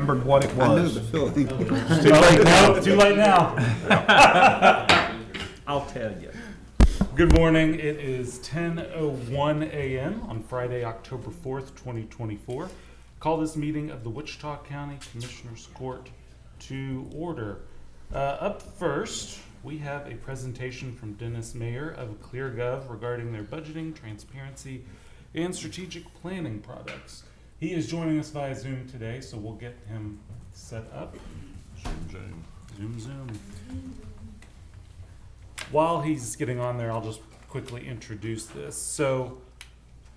remembered what it I knew was. the feeling. Too late now. Too late now. I'll tell you. Good morning. It is 10:01 a.m. on Friday, October 4th, 2024. Call this meeting of the Wichita County Commissioners Court to order. Up first, we have a presentation from Dennis Mayer of ClearGov regarding their budgeting, transparency, and strategic planning products. He is joining us via Zoom today, so we'll get him set up. Zoom. While he's getting on there, I'll just quickly introduce this. So,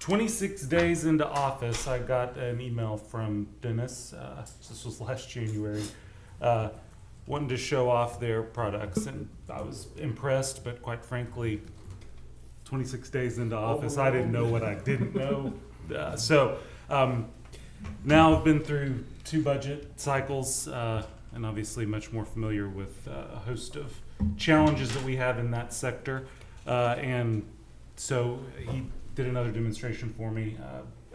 26 days into office, I got an email from Dennis, this was last January, wanting to show off their products, and I was impressed, but quite frankly, 26 days into office, I didn't know what I didn't know. Now I've been through 2 budget cycles, and obviously much more familiar with a host of challenges that we have in that sector. And so he did another demonstration for me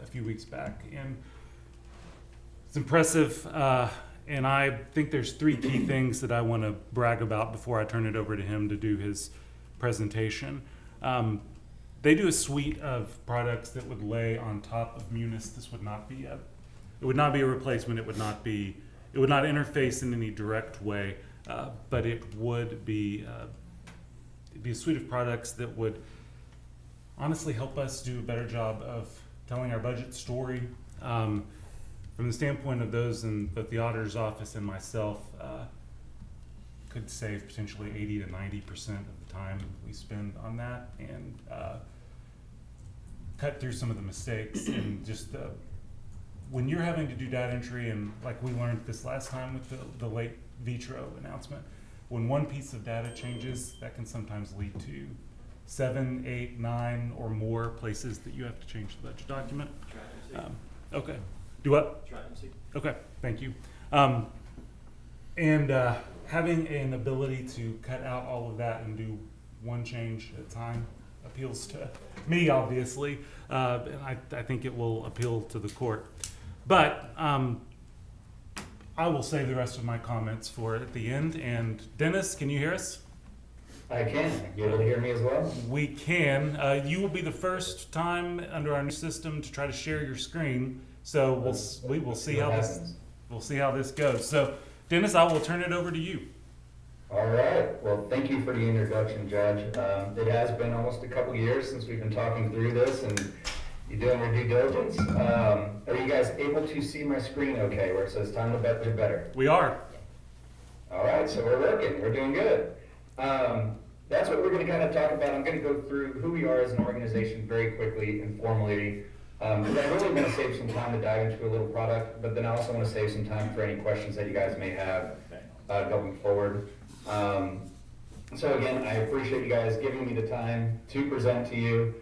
a few weeks back, and it's impressive. And I think there's 3 key things that I want to brag about before I turn it over to him to do his presentation. They do a suite of products that would lay on top of Munis. This would not be it would not be a replacement. It would not interface in any direct way, but it would be it'd be a suite of products that would honestly help us do a better job of telling our budget story. From the standpoint of those in both the auditor's office and myself, could save potentially 80 to 90% of the time we spend on that, and cut through some of the mistakes and just when you're having to do data entry, and like we learned this last time with the late Vitro announcement, when one piece of data changes, that can sometimes lead to 7, 8, 9 or more places that you have to change the budget document. Okay. Do what? Okay, thank you. And having an ability to cut out all of that and do one change at a time appeals to me, obviously, and I think it will appeal to the court. But I will save the rest of my comments for at the end. And Dennis, can you hear us? I can. You able to hear me as well? We can. You will be the first time under our new system to try to share your screen. So we will see how this goes. So Dennis, I will turn it over to you. All right. Well, thank you for the introduction, Judge. It has been almost a couple years since we've been talking through this, and you're doing your due diligence. Are you guys able to see my screen okay, where it says time to bet you're better? We are. All right, so we're working. We're doing good. That's what we're going to kind of talk about. I'm going to go through who we are as an organization very quickly and formally. Because I really want to save some time to dive into a little product, but then I also want to save some time for any questions that you guys may have going forward. So again, I appreciate you guys giving me the time to present to you.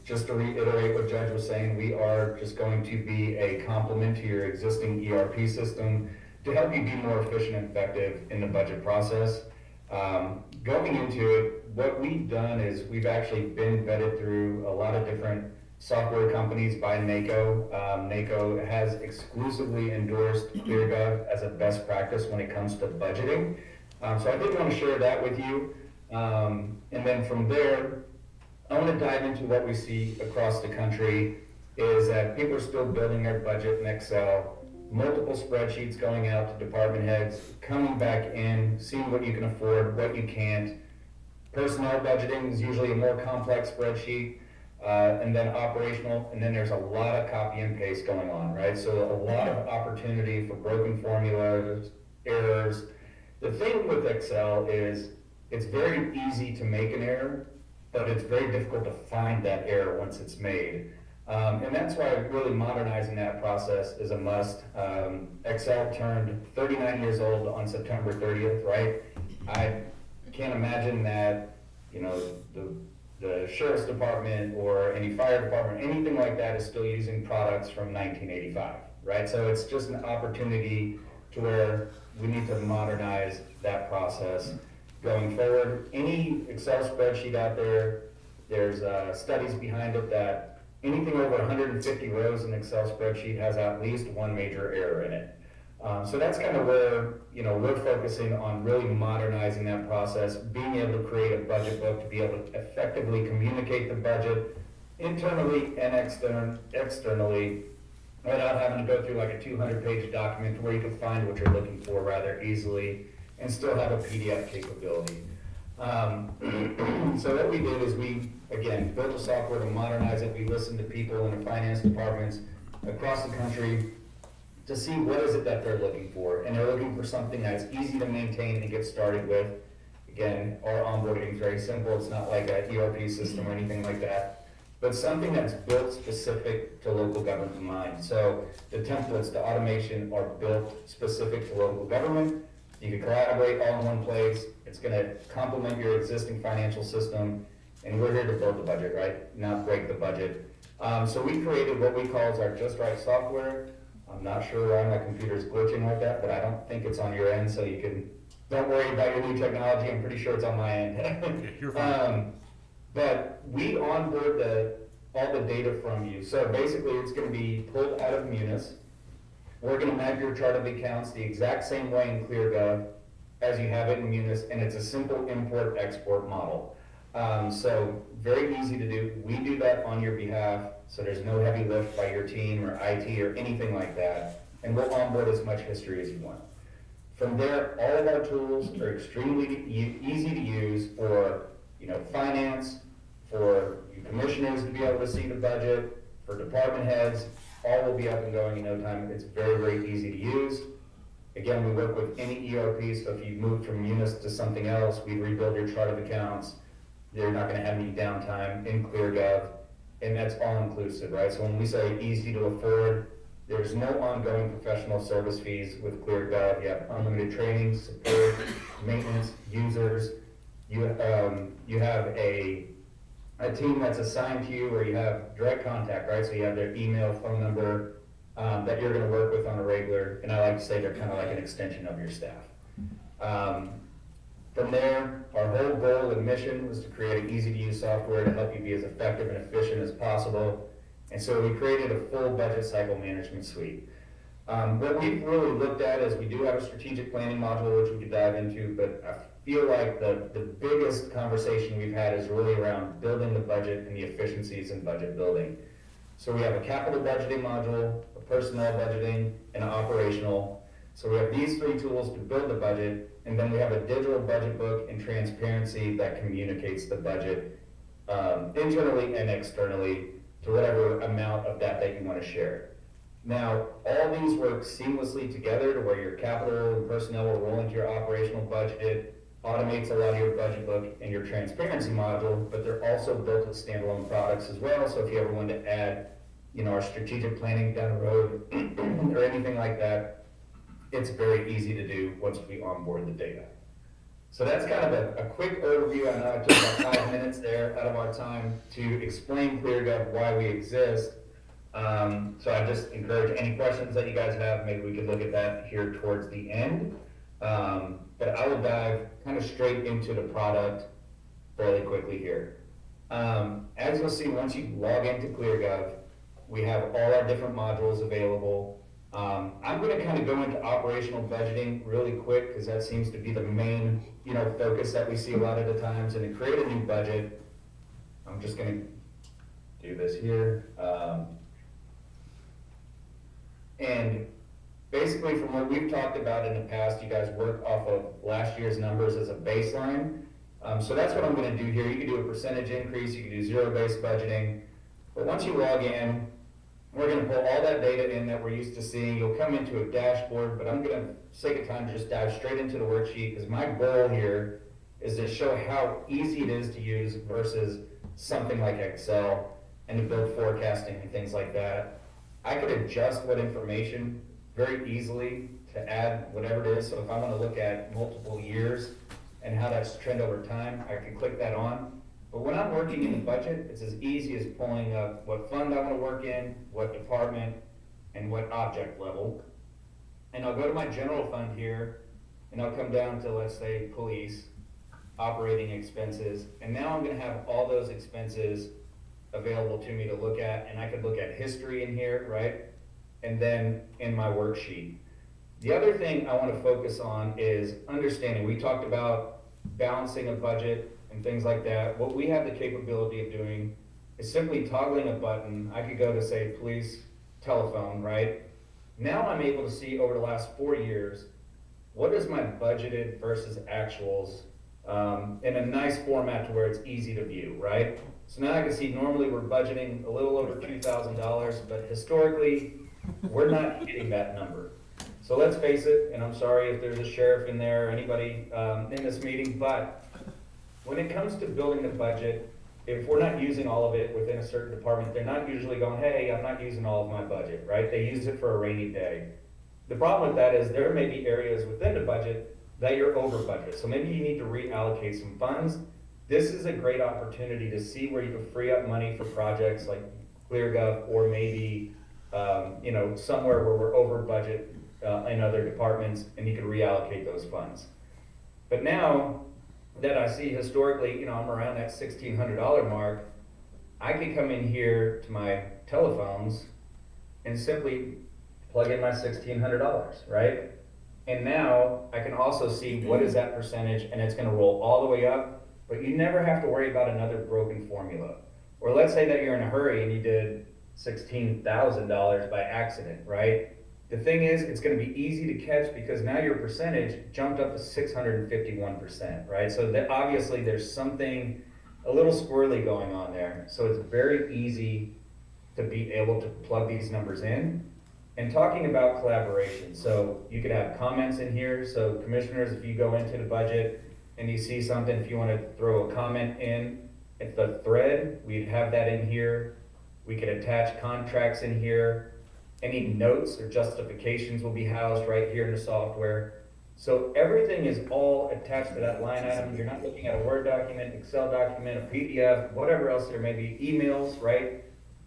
Just to reiterate what Judge was saying, we are just going to be a complement to your existing ERP system to help you be more efficient and effective in the budget process. Going into it, what we've done is we've actually been vetted through a lot of different software companies by NACO. NACO has exclusively endorsed ClearGov as a best practice when it comes to budgeting. So I did want to share that with you. And then from there, I want to dive into what we see across the country is that people are still building their budget in Excel, multiple spreadsheets going out to department heads, coming back in, seeing what you can afford, what you can't. Personnel budgeting is usually a more complex spreadsheet. And then operational, and then there's a lot of copy and paste going on, right? So a lot of opportunity for broken formulas, errors. The thing with Excel is it's very easy to make an error, but it's very difficult to find that error once it's made. And that's why really modernizing that process is a must. Excel turned 39 years old on September 30th, right? I can't imagine that, you know, the sheriff's department or any fire department, anything like that is still using products from 1985, right? So it's just an opportunity to where we need to modernize that process going forward. Any Excel spreadsheet out there, there's studies behind it that anything over 150 rows in Excel spreadsheet has at least one major error in it. So that's kind of where, we're focusing on really modernizing that process, being able to create a budget book to be able to effectively communicate the budget internally and externally, without having to go through like a 200-page document where you can find what you're looking for rather easily and still have a PDF capability. So what we did is we, again, built the software to modernize it. We listened to people in the finance departments across the country to see what is it that they're looking for. And they're looking for something that's easy to maintain and get started with. Again, our onboarding is very simple. It's not like an ERP system or anything like that, but something that's built specific to local government in mind. So the templates, the automation are built specific to local government. You can collaborate all in one place. It's gonna complement your existing financial system, and we're here to build the budget, right? Not break the budget. So we created what we call as our Just Right software. I'm not sure why my computer's glitching like that, but I don't think it's on your end, so you can, don't worry about your new technology. I'm pretty sure it's on my end. You're fine. But we onboard all the data from you. So basically, it's gonna be pulled out of Munis. We're gonna map your chart of accounts the exact same way in ClearGov as you have it in Munis, and it's a simple import-export model. So very easy to do. We do that on your behalf, so there's no heavy lift by your team or IT or anything like that, and we'll onboard as much history as you want. From there, all of our tools are extremely easy to use for, finance, for you commissioners to be able to see the budget, for department heads. All will be up and going in no time. It's very, very easy to use. Again, we work with any ERP, so if you move from Munis to something else, we rebuild your chart of accounts. You're not gonna have any downtime in ClearGov, and that's all inclusive, right? So when we say easy to afford, there's no ongoing professional service fees with ClearGov. You have unlimited training, support, maintenance, users. You have a team that's assigned to you where you have direct contact, right? So you have their email, phone number, that you're gonna work with on a regular, and I like to say they're kind of like an extension of your staff. From there, our whole goal and mission was to create an easy-to-use software to help you be as effective and efficient as possible. And so we created a full budget cycle management suite. What we've really looked at is we do have a strategic planning module, which we could dive into, but I feel like the biggest conversation we've had is really around building the budget and the efficiencies in budget building. So we have a capital budgeting module, a personnel budgeting, and an operational. So we have these three tools to build the budget, and then we have a digital budget book and transparency that communicates the budget internally and externally to whatever amount of that you want to share. Now, all these work seamlessly together to where your capital and personnel will roll into your operational budget, automates a lot of your budget book and your transparency module, but they're also built as standalone products as well. So if you ever wanted to add, our strategic planning down the road or anything like that, it's very easy to do once we onboard the data. So that's kind of a quick overview. I know I took about 5 minutes there out of our time to explain ClearGov, why we exist. So I just encourage any questions that you guys have, maybe we could look at that here towards the end. But I will dive kind of straight into the product fairly quickly here. As you'll see, once you log into ClearGov, we have all our different modules available. I'm going to kind of go into operational budgeting really quick because that seems to be the main, focus that we see a lot of the times. And to create a new budget, I'm just going to do this here. And basically from what we've talked about in the past, you guys work off of last year's numbers as a baseline. So that's what I'm going to do here. You can do a percentage increase, you can do zero-based budgeting. But once you log in, we're going to pull all that data in that we're used to seeing. You'll come into a dashboard, but I'm going to, for sake of time, just dive straight into the worksheet because my goal here is to show how easy it is to use versus something like Excel and to build forecasting and things like that. I could adjust what information very easily to add whatever it is. So if I want to look at multiple years and how that's trend over time, I can click that on. But when I'm working in the budget, it's as easy as pulling up what fund I want to work in, what department, and what object level. And I'll go to my general fund here, and I'll come down to, let's say, police, operating expenses, and now I'm going to have all those expenses available to me to look at, and I could look at history in here, right? And then in my worksheet. The other thing I want to focus on is understanding. We talked about balancing a budget and things like that. What we have the capability of doing is simply toggling a button. I could go to, say, police telephone, right? Now I'm able to see over the last 4 years, what is my budgeted versus actuals in a nice format to where it's easy to view, right? So now I can see normally we're budgeting a little over $2,000, but historically, we're not hitting that number. So let's face it, and I'm sorry if there's a sheriff in there or anybody in this meeting, but when it comes to building the budget, if we're not using all of it within a certain department, they're not usually going, hey, I'm not using all of my budget, right? They use it for a rainy day. The problem with that is there may be areas within the budget that you're over budget. So maybe you need to reallocate some funds. This is a great opportunity to see where you can free up money for projects like ClearGov, or maybe somewhere where we're over budget in other departments, and you can reallocate those funds. But now that I see historically, I'm around that $1,600 mark, I can come in here to my telephones and simply plug in my $1,600, right? And now I can also see what is that percentage, and it's gonna roll all the way up, but you never have to worry about another broken formula. Or let's say that you're in a hurry and you did $16,000 by accident, right? The thing is, it's gonna be easy to catch because now your percentage jumped up to 651%, right? So that obviously there's something a little squirrely going on there. So it's very easy to be able to plug these numbers in. And talking about collaboration, so you could have comments in here. So commissioners, if you go into the budget and you see something, if you want to throw a comment in, it's the thread, we'd have that in here. We could attach contracts in here. Any notes or justifications will be housed right here in the software. So everything is all attached to that line item. You're not looking at a Word document, Excel document, a PDF, whatever else there may be, emails, right?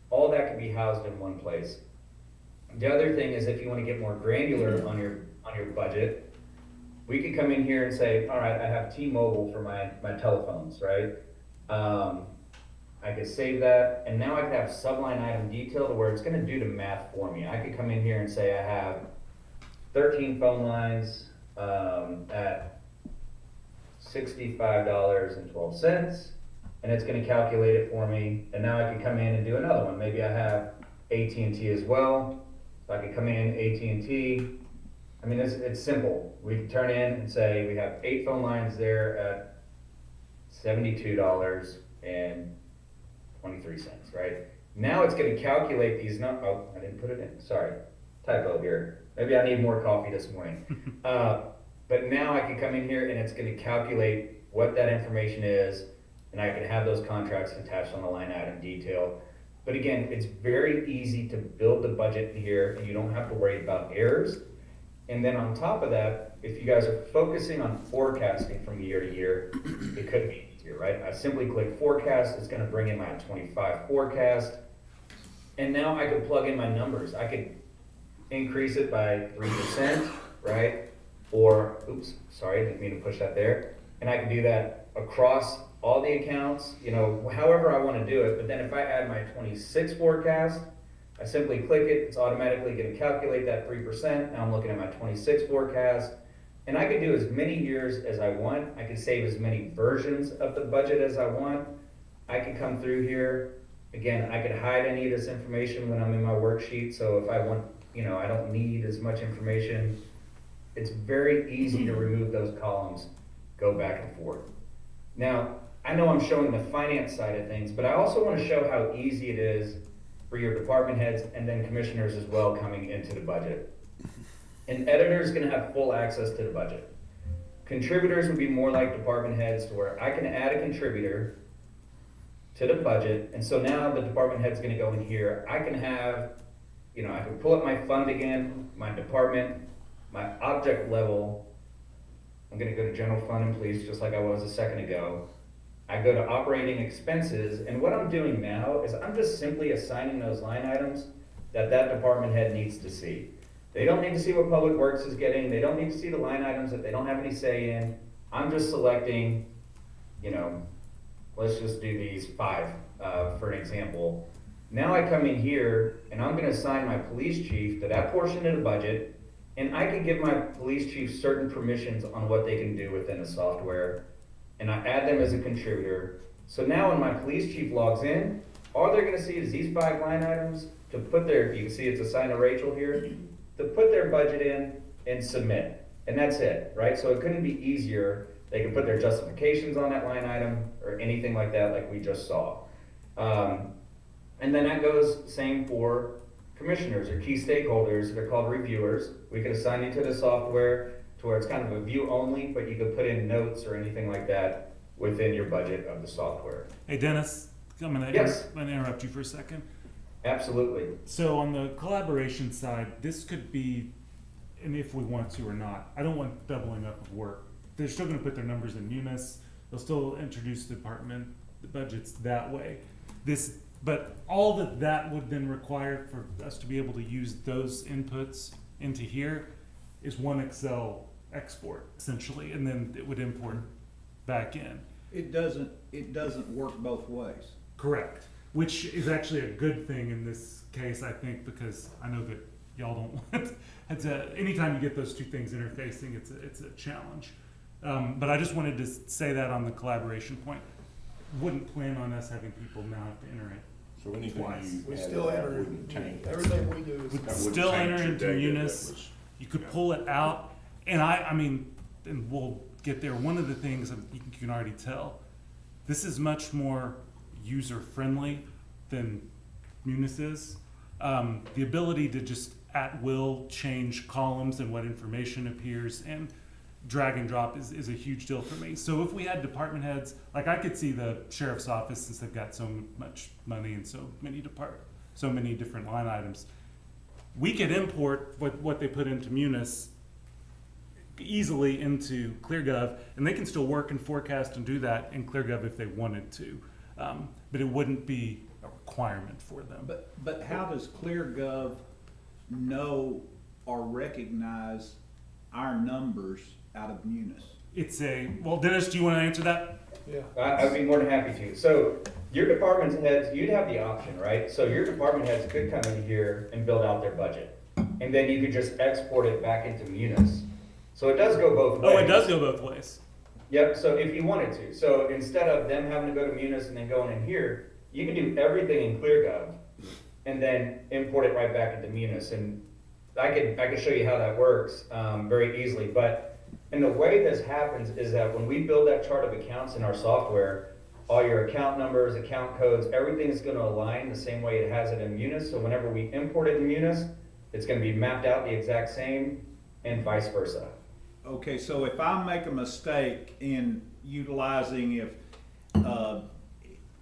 All that can be housed in one place. The other thing is, if you want to get more granular on your budget, we could come in here and say, all right, I have T-Mobile for my telephones, right? I could save that, and now I could have subline item detail to where it's going to do the math for me. I could come in here and say I have 13 phone lines at $65.12, and it's going to calculate it for me. And now I can come in and do another one. Maybe I have AT&T as well. So I could come in, AT&T. I mean, it's simple. We can turn in and say we have 8 phone lines there at $72.23, right? Now it's going to calculate these numbers. Oh, I didn't put it in. Sorry. Typo here. Maybe I need more coffee this morning. But now I can come in here and it's going to calculate what that information is, and I can have those contracts attached on the line item detail. But again, it's very easy to build the budget here, and you don't have to worry about errors. And then on top of that, if you guys are focusing on forecasting from year to year, it could be easier, right? I simply click forecast, it's gonna bring in my 25 forecast. And now I could plug in my numbers. I could increase it by 3%, right? Or, oops, sorry, didn't mean to push that there. And I can do that across all the accounts, however I want to do it. But then if I add my 26 forecast, I simply click it, it's automatically going to calculate that 3%. Now I'm looking at my 26 forecast, and I can do as many years as I want. I can save as many versions of the budget as I want. I can come through here. Again, I could hide any of this information when I'm in my worksheet. So if I want, I don't need as much information, it's very easy to remove those columns, go back and forth. Now, I know I'm showing the finance side of things, but I also want to show how easy it is for your department heads and then commissioners as well coming into the budget. An editor is going to have full access to the budget. Contributors would be more like department heads, to where I can add a contributor to the budget, and so now the department head's going to go in here. I can have, I can pull up my fund again, my department, my object level. I'm going to go to general fund and police just like I was a second ago. I go to operating expenses, and what I'm doing now is I'm just simply assigning those line items that department head needs to see. They don't need to see what Public Works is getting. They don't need to see the line items that they don't have any say in. I'm just selecting, let's just do these 5 for an example. Now I come in here and I'm going to assign my police chief to that portion of the budget, and I can give my police chief certain permissions on what they can do within the software, and I add them as a contributor. So now when my police chief logs in, all they're gonna see is these 5 line items to put their, you can see it's assigned to Rachel here, to put their budget in and submit. And that's it, right? So it couldn't be easier. They can put their justifications on that line item or anything like that, like we just saw. And then that goes same for commissioners or key stakeholders. They're called reviewers. We could assign you to the software to where it's kind of a view only, but you could put in notes or anything like that within your budget of the software. Hey, Dennis, I'm gonna Yes. interrupt you for a second. Absolutely. So on the collaboration side, this could be, and if we want to or not, I don't want doubling up of work. They're still gonna put their numbers in Munis, they'll still introduce the budgets that way. But all that would then require for us to be able to use those inputs into here is one Excel export, essentially, and then it would import back in. It doesn't work both ways. Correct. Which is actually a good thing in this case, I think, because I know that y'all don't want, anytime you get those two things interfacing, it's a challenge. But I just wanted to say that on the collaboration point. Wouldn't plan on us having people now have to enter it. So anything Twice. you We added still that enter, wouldn't change. everything we do is. Would That wouldn't still change enter your into data, Munis. that was- You could yeah. pull it out, and I mean, and we'll get there. One of the things that you can already tell, this is much more user-friendly than Munis is. The ability to just at will change columns and what information appears and drag and drop is a huge deal for me. So if we had department heads, like I could see the sheriff's office, since they've got so much money and so many different line items, we could import what they put into Munis easily into ClearGov, and they can still work and forecast and do that in ClearGov if they wanted to. But it wouldn't be a requirement for them. But how does ClearGov know or recognize our numbers out of Munis? Well, Dennis, do you want to answer that? Yeah. I'd be more than happy to. So your department heads, you'd have the option, right? So your department heads could come in here and build out their budget. And then you could just export it back into Munis. So it does go both ways. Oh, it does go both ways. Yep, so if you wanted to. So instead of them having to go to Munis and then going in here, you can do everything in ClearGov and then import it right back into Munis. And I could show you how that works very easily. But and the way this happens is that when we build that chart of accounts in our software, all your account numbers, account codes, everything is going to align the same way it has it in Munis. So whenever we import it in Munis, it's going to be mapped out the exact same and vice versa. Okay, so if I make a mistake in utilizing,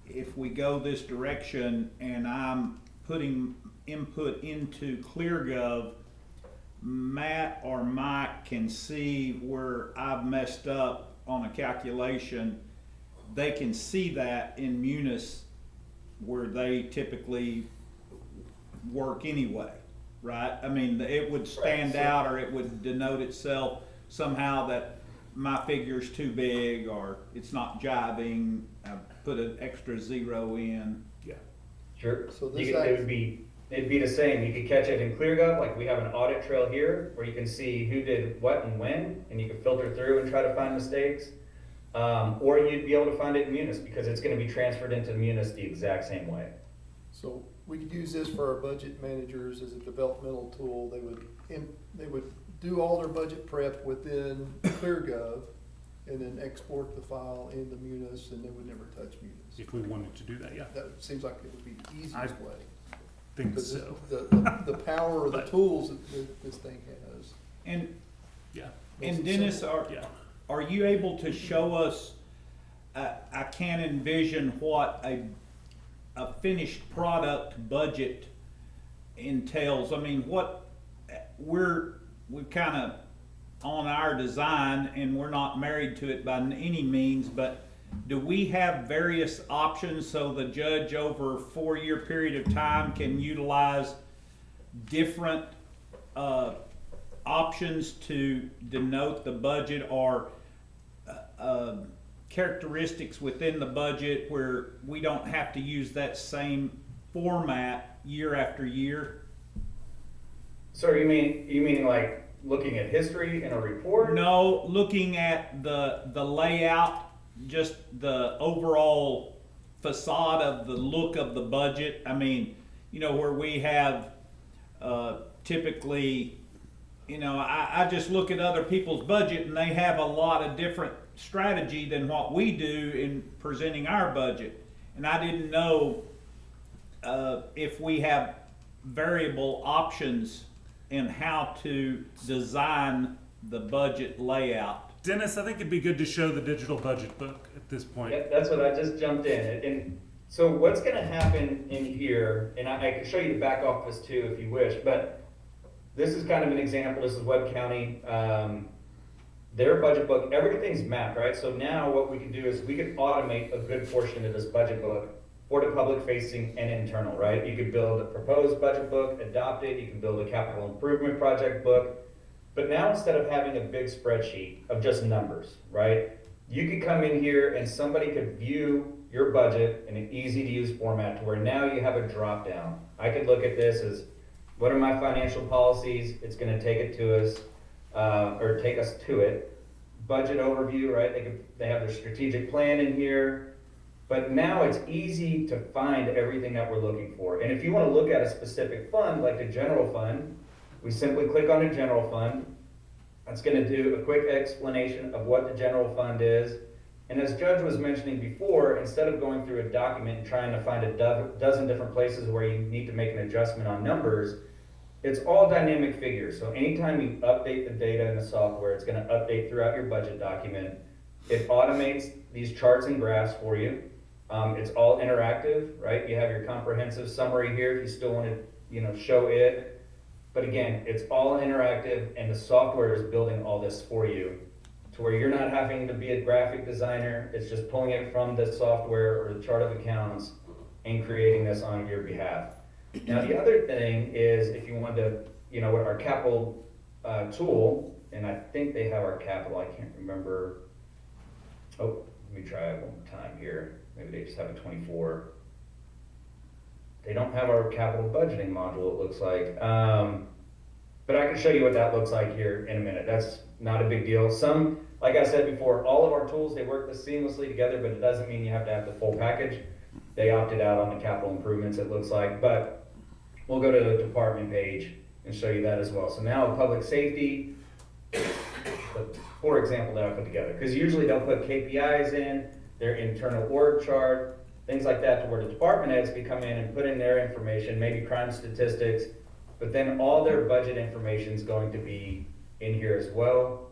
if we go this direction and I'm putting input into ClearGov, Matt or Mike can see where I've messed up on a calculation. They can see that in Munis where they typically work anyway, right? I mean, it would stand out, or it would denote itself somehow that my figure's too big or it's not jiving. I put an extra 0 in. Yeah. Sure. So this It'd be the same. You could catch it in ClearGov, like we have an audit trail here where you can see who did what and when, and you can filter through and try to find mistakes. Or you'd be able to find it in Munis because it's going to be transferred into Munis the exact same way. So we could use this for our budget managers as a developmental tool. They would do all their budget prep within ClearGov and then export the file into Munis, and they would never touch Munis. If we wanted to do that, yeah. That seems like it would be the easiest way. Think Because so. the power of the But- tools that this thing has. And Yeah. makes it Dennis, simple. Yeah. are you able to show us, I can't envision what a finished product budget entails. I mean, we're kind of on our design and we're not married to it by any means, but do we have various options so the judge over a 4-year period of time can utilize different options to denote the budget, or characteristics within the budget where we don't have to use that same format year after year? So you mean like looking at history in a report? No, looking at the layout, just the overall facade of the look of the budget. I mean, where we have typically, I just look at other people's budget and they have a lot of different strategy than what we do in presenting our budget. And I didn't know if we have variable options in how to design the budget layout. Dennis, I think it'd be good to show the digital budget book at this point. Yeah, that's what I just jumped in. And so what's gonna happen in here, and I can show you the back office too if you wish, but this is kind of an example. This is Webb County, their budget book, everything's mapped, right? So now what we can do is we can automate a good portion of this budget book for the public facing and internal, right? You could build a proposed budget book, adopt it, you can build a capital improvement project book. But now instead of having a big spreadsheet of just numbers, right? You could come in here and somebody could view your budget in an easy to use format to where now you have a drop down. I could look at this as, what are my financial policies? It's gonna take it to us, or take us to it. Budget overview, right? They have their strategic plan in here. But now it's easy to find everything that we're looking for. And if you wanna look at a specific fund, like the general fund, we simply click on the general fund. That's gonna do a quick explanation of what the general fund is. And as Judge was mentioning before, instead of going through a document and trying to find a dozen different places where you need to make an adjustment on numbers, it's all dynamic figures. So anytime you update the data in the software, it's gonna update throughout your budget document. It automates these charts and graphs for you. It's all interactive, right? You have your comprehensive summary here if you still wanna, show it. But again, it's all interactive and the software is building all this for you to where you're not having to be a graphic designer. It's just pulling it from the software or the chart of accounts and creating this on your behalf. Now, the other thing is if you want to, with our capital tool, and I think they have our capital, I can't remember. Oh, let me try it one more time here. Maybe they just have a 24. They don't have our capital budgeting module, it looks like. But I can show you what that looks like here in a minute. That's not a big deal. Like I said before, all of our tools, they work seamlessly together, but it doesn't mean you have to have the full package. They opted out on the capital improvements, it looks like. But we'll go to the department page and show you that as well. So now public safety, for example, that I put together. Because usually they'll put KPIs in, their internal org chart, things like that, to where the department heads can come in and put in their information, maybe crime statistics, but then all their budget information is going to be in here as well.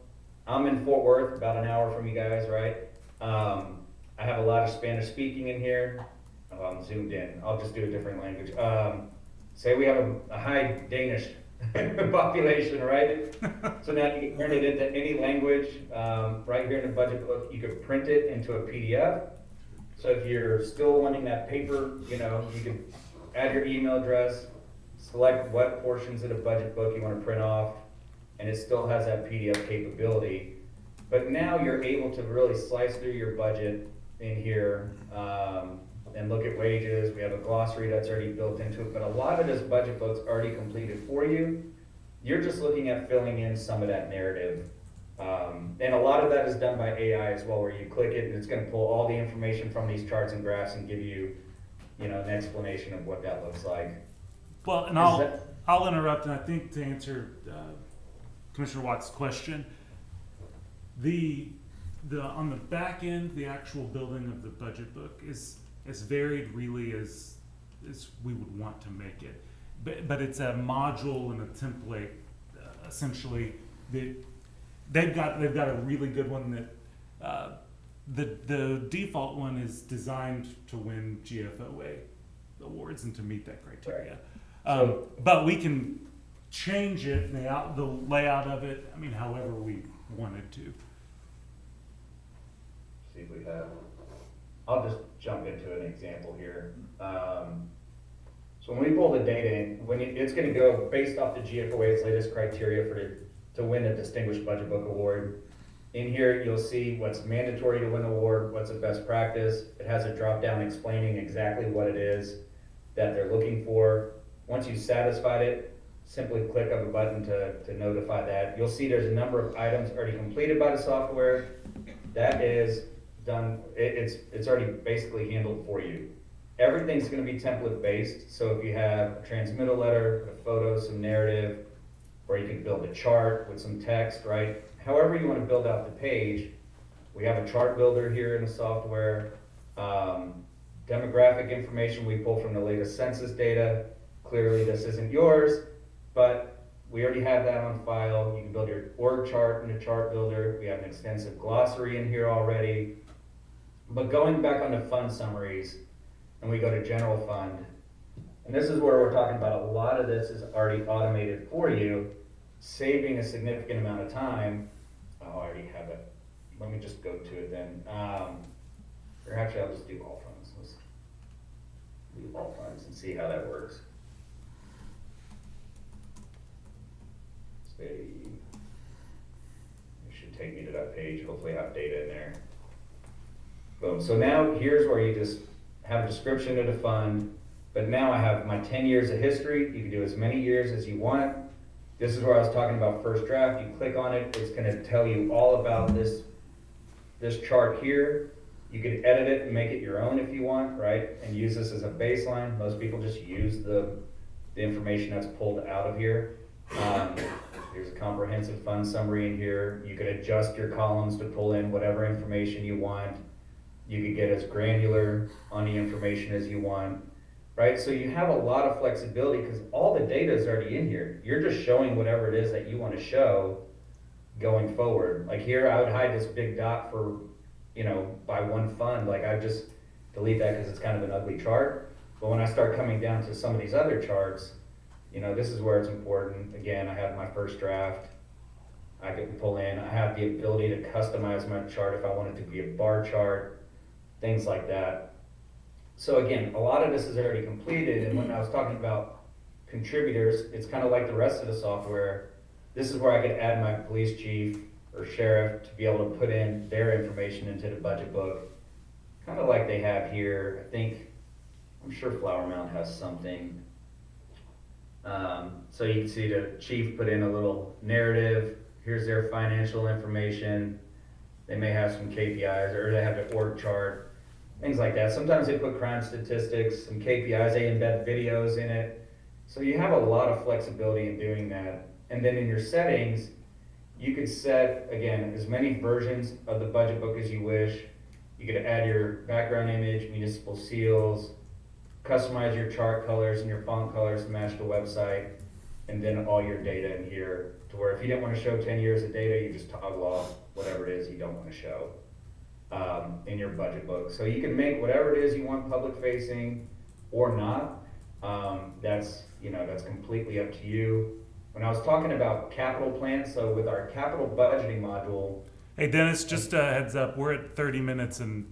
I'm in Fort Worth, about an hour from you guys, right? I have a lot of Spanish speaking in here. Oh, I'm zoomed in. I'll just do a different language. Say we have a high Danish population, right? So now you can turn it into any language. Right here in the budget book, you could print it into a PDF. So if you're still wanting that paper, you can add your email address, select what portions of the budget book you want to print off, and it still has that PDF capability. But now you're able to really slice through your budget in here and look at wages. We have a glossary that's already built into it, but a lot of this budget book's already completed for you. You're just looking at filling in some of that narrative. And a lot of that is done by AI as well, where you click it and it's going to pull all the information from these charts and graphs and give you, an explanation of what that looks like. Well, and I'll interrupt, and I think to answer Commissioner Watt's question, the on the back end, the actual building of the budget book is as varied really as we would want to make it, but it's a module and a template essentially. They've got a really good one that the default one is designed to win GFOA awards and to meet that criteria. But we can change it, the layout of it, however we wanted to. See if we have, I'll just jump into an example here. So when we pull the data in, it's gonna go based off the GFOA's latest criteria to win a Distinguished Budget Book Award. In here, you'll see what's mandatory to win the award, what's a best practice. It has a drop down explaining exactly what it is that they're looking for. Once you've satisfied it, simply click of a button to notify that. You'll see there's a number of items already completed by the software. That is done, it's already basically handled for you. Everything's gonna be template based, so if you have a transmittal letter, a photo, some narrative, or you can build a chart with some text, right? However you wanna build out the page, we have a chart builder here in the software. Demographic information we pull from the latest census data. Clearly this isn't yours, but we already have that on file. You can build your org chart in the chart builder. We have an extensive glossary in here already. But going back on the fund summaries, and we go to general fund, and this is where we're talking about a lot of this is already automated for you, saving a significant amount of time. Oh, I already have it. Let me just go to it then. Or actually, I'll just do all funds. Let's do all funds and see how that works. Say, it should take me to that page. Hopefully, I have data in there. Boom. So now here's where you just have a description of the fund, but now I have my 10 years of history. You can do as many years as you want. This is where I was talking about first draft. You click on it, it's gonna tell you all about this chart here. You can edit it and make it your own if you want, right? And use this as a baseline. Most people just use the information that's pulled out of here. Here's a comprehensive fund summary in here. You can adjust your columns to pull in whatever information you want. You could get as granular on the information as you want, right? So you have a lot of flexibility because all the data is already in here. You're just showing whatever it is that you want to show going forward. Like here, I would hide this big dot for, by one fund. Like I just delete that because it's kind of an ugly chart. But when I start coming down to some of these other charts, this is where it's important. Again, I have my first draft. I can pull in. I have the ability to customize my chart if I want it to be a bar chart. Things like that. So again, a lot of this is already completed, and when I was talking about contributors, it's kind of like the rest of the software. This is where I could add my police chief or sheriff to be able to put in their information into the budget book, kind of like they have here. I'm sure Flower Mound has something. So you can see the chief put in a little narrative. Here's their financial information. They may have some KPIs, or they have an org chart. Things like that. Sometimes they put crime statistics, some KPIs, they embed videos in it. So you have a lot of flexibility in doing that. And then in your settings, you could set, again, as many versions of the budget book as you wish. You could add your background image, municipal seals, customize your chart colors and your font colors to match the website, and then all your data in here to where if you didn't want to show 10 years of data, you just toggle off whatever it is you don't want to show. In your budget book. So you can make whatever it is you want public facing or not. That's completely up to you. When I was talking about capital plans, so with our capital budgeting module. Hey Dennis, just a heads up, we're at 30 minutes and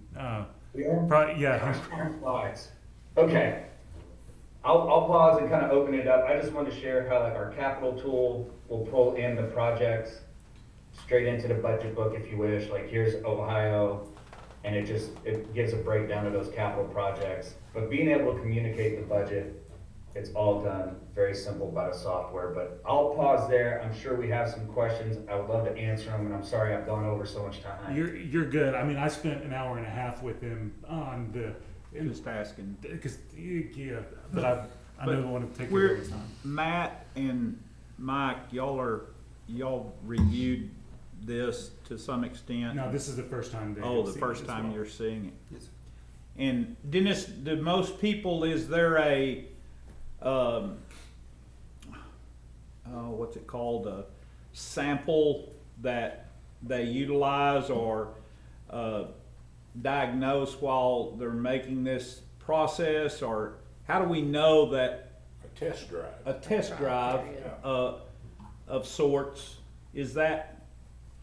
We are? probably, yeah. Slides. Okay. I'll pause and kind of open it up. I just want to share how our capital tool will pull in the projects straight into the budget book if you wish. Like here's Ohio, and it gives a breakdown of those capital projects. But being able to communicate the budget, it's all done very simple by the software. But I'll pause there. I'm sure we have some questions. I would love to answer them, and I'm sorry I've gone over so much time. You're good. I mean, I spent an hour and a half with him on Just asking. because but I don't want to take We're, over his time. Matt and Mike, y'all reviewed this to some extent? No, this is the first time. The first time you're seeing it. Yes. And Dennis, do most people, is there a, what's it called, a sample that they utilize or diagnose while they're making this process, or how do we know that A test drive. a test drive of sorts, is that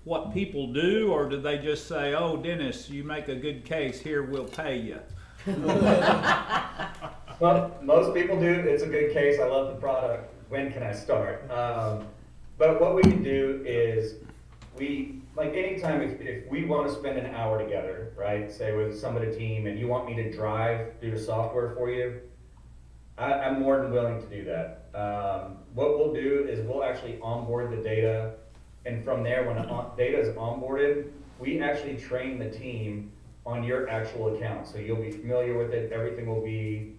what people do, or do they just say, oh, Dennis, you make a good case, here, we'll pay you? Well, most people do. It's a good case. I love the product. When can I start? But what we can do is anytime if we want to spend an hour together, right, say with some of the team, and you want me to drive through the software for you, I'm more than willing to do that. what we'll do is we'll actually onboard the data, and from there, when data is onboarded, we actually train the team on your actual account. So you'll be familiar with it, everything will be,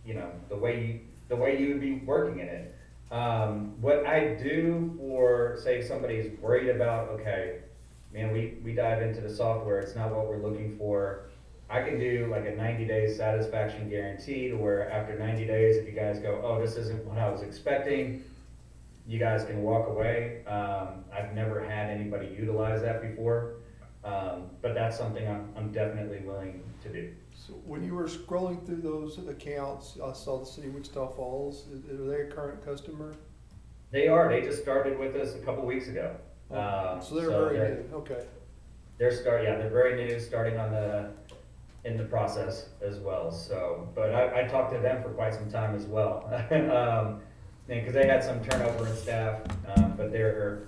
you know, the way you would be working in it. What I do for, say, somebody's worried about, okay, man, we dive into the software, it's not what we're looking for. I can do like a 90-day satisfaction guarantee to where after 90 days, if you guys go, oh, this isn't what I was expecting, you guys can walk away. I've never had anybody utilize that before, but that's something I'm definitely willing to do. So when you were scrolling through those accounts, I saw the city of Wichita Falls. Are they a current customer? They are. They just started with us a couple weeks ago. So they're very new. Okay. They're very new, starting in the process as well. So, but I talked to them for quite some time as well, because they had some turnover in staff, but they're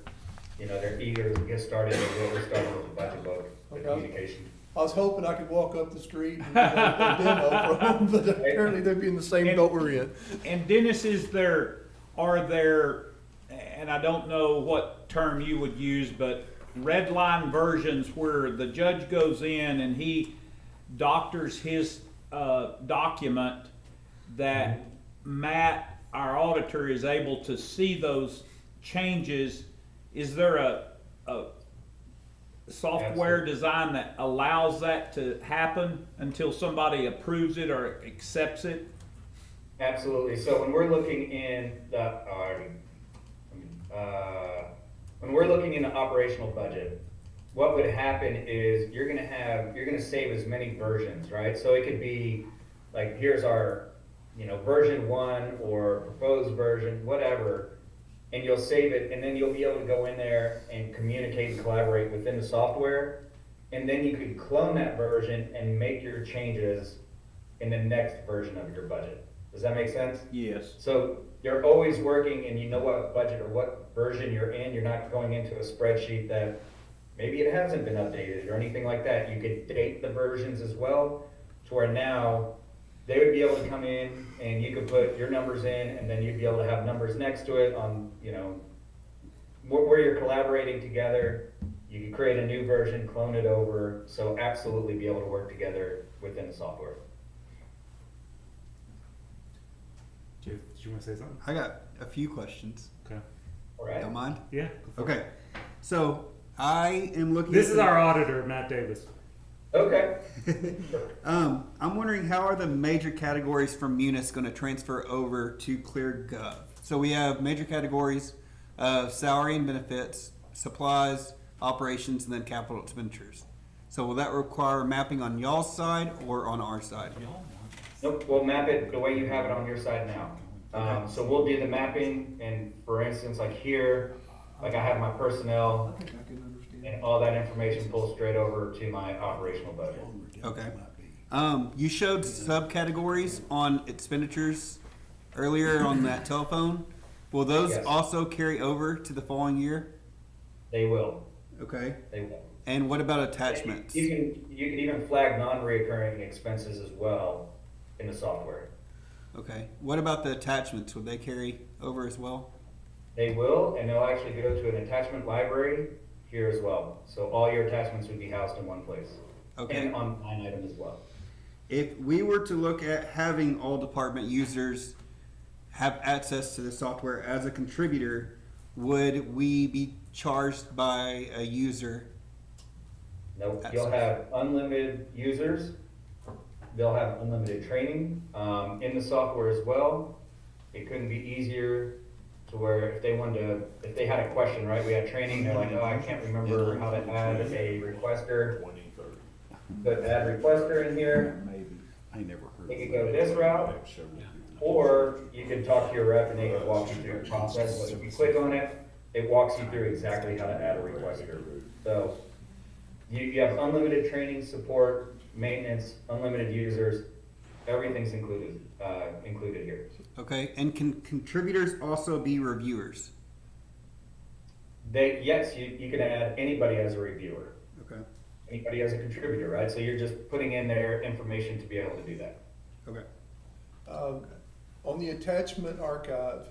eager to get started. We're starting with the budget book, the communication. I was hoping I could walk up the street and get a demo from them, but apparently they'd be in the same boat we're in. And Dennis, are there, and I don't know what term you would use, but red line versions where the judge goes in and he doctors his document that Matt, our auditor, is able to see those changes? Is there a software design that allows that to happen until somebody approves it or accepts it? Absolutely. So when we're looking in the operational budget, what would happen is you're gonna save as many versions, right? So it could be like, here's our, version 1 or proposed version, whatever, and you'll save it, and then you'll be able to go in there and communicate and collaborate within the software, and then you could clone that version and make your changes in the next version of your budget. Does that make sense? Yes. So you're always working, and you know what budget or what version you're in. You're not going into a spreadsheet that maybe it hasn't been updated or anything like that. You could date the versions as well, to where now they would be able to come in and you could put your numbers in, and then you'd be able to have numbers next to it on, where you're collaborating together. You can create a new version, clone it over, so absolutely be able to work together within the software. Did you want to say something? I got a few questions. Okay. All right? Don't mind? Yeah. Okay. So I am looking. This at is our auditor, Matt Davis. Okay. I'm wondering, how are the major categories from Munis going to transfer over to ClearGov? So we have major categories of salary and benefits, supplies, operations, and then capital expenditures. So will that require mapping on y'all's side or on our side? Nope, we'll map it the way you have it on your side now. So we'll do the mapping, and for instance, like here, like I have my personnel, I think I can understand. and all that information pulls straight over to my operational budget. Okay. You showed subcategories on expenditures earlier on that telephone. Will those Yes. also carry over to the following year? They will, Okay. they will. And what about attachments? You can even flag non-reoccurring expenses as well in the software. Okay. What about the attachments? Would they carry over as well? They will, and they'll actually go to an attachment library here as well. So all your attachments would be housed in one place. Okay. And on line item as well. If we were to look at having all department users have access to the software as a contributor, would we be charged by a user? Nope, you'll have unlimited users. They'll have unlimited training in the software as well. It couldn't be easier to where if they had a question, right? We had training, they're like, oh, I can't remember how to add a requester. But add requester in here, they could go this route, or you can talk to your rep and they can walk you through the process. But if you click on it, it walks you through exactly how to add a requester. So you have unlimited training, support, maintenance, unlimited users, everything's included here. Okay. And can contributors also be reviewers? Yes, you can add anybody as a reviewer, Okay. anybody as a contributor, right? So you're just putting in their information to be able to do that. Okay. On the attachment archive,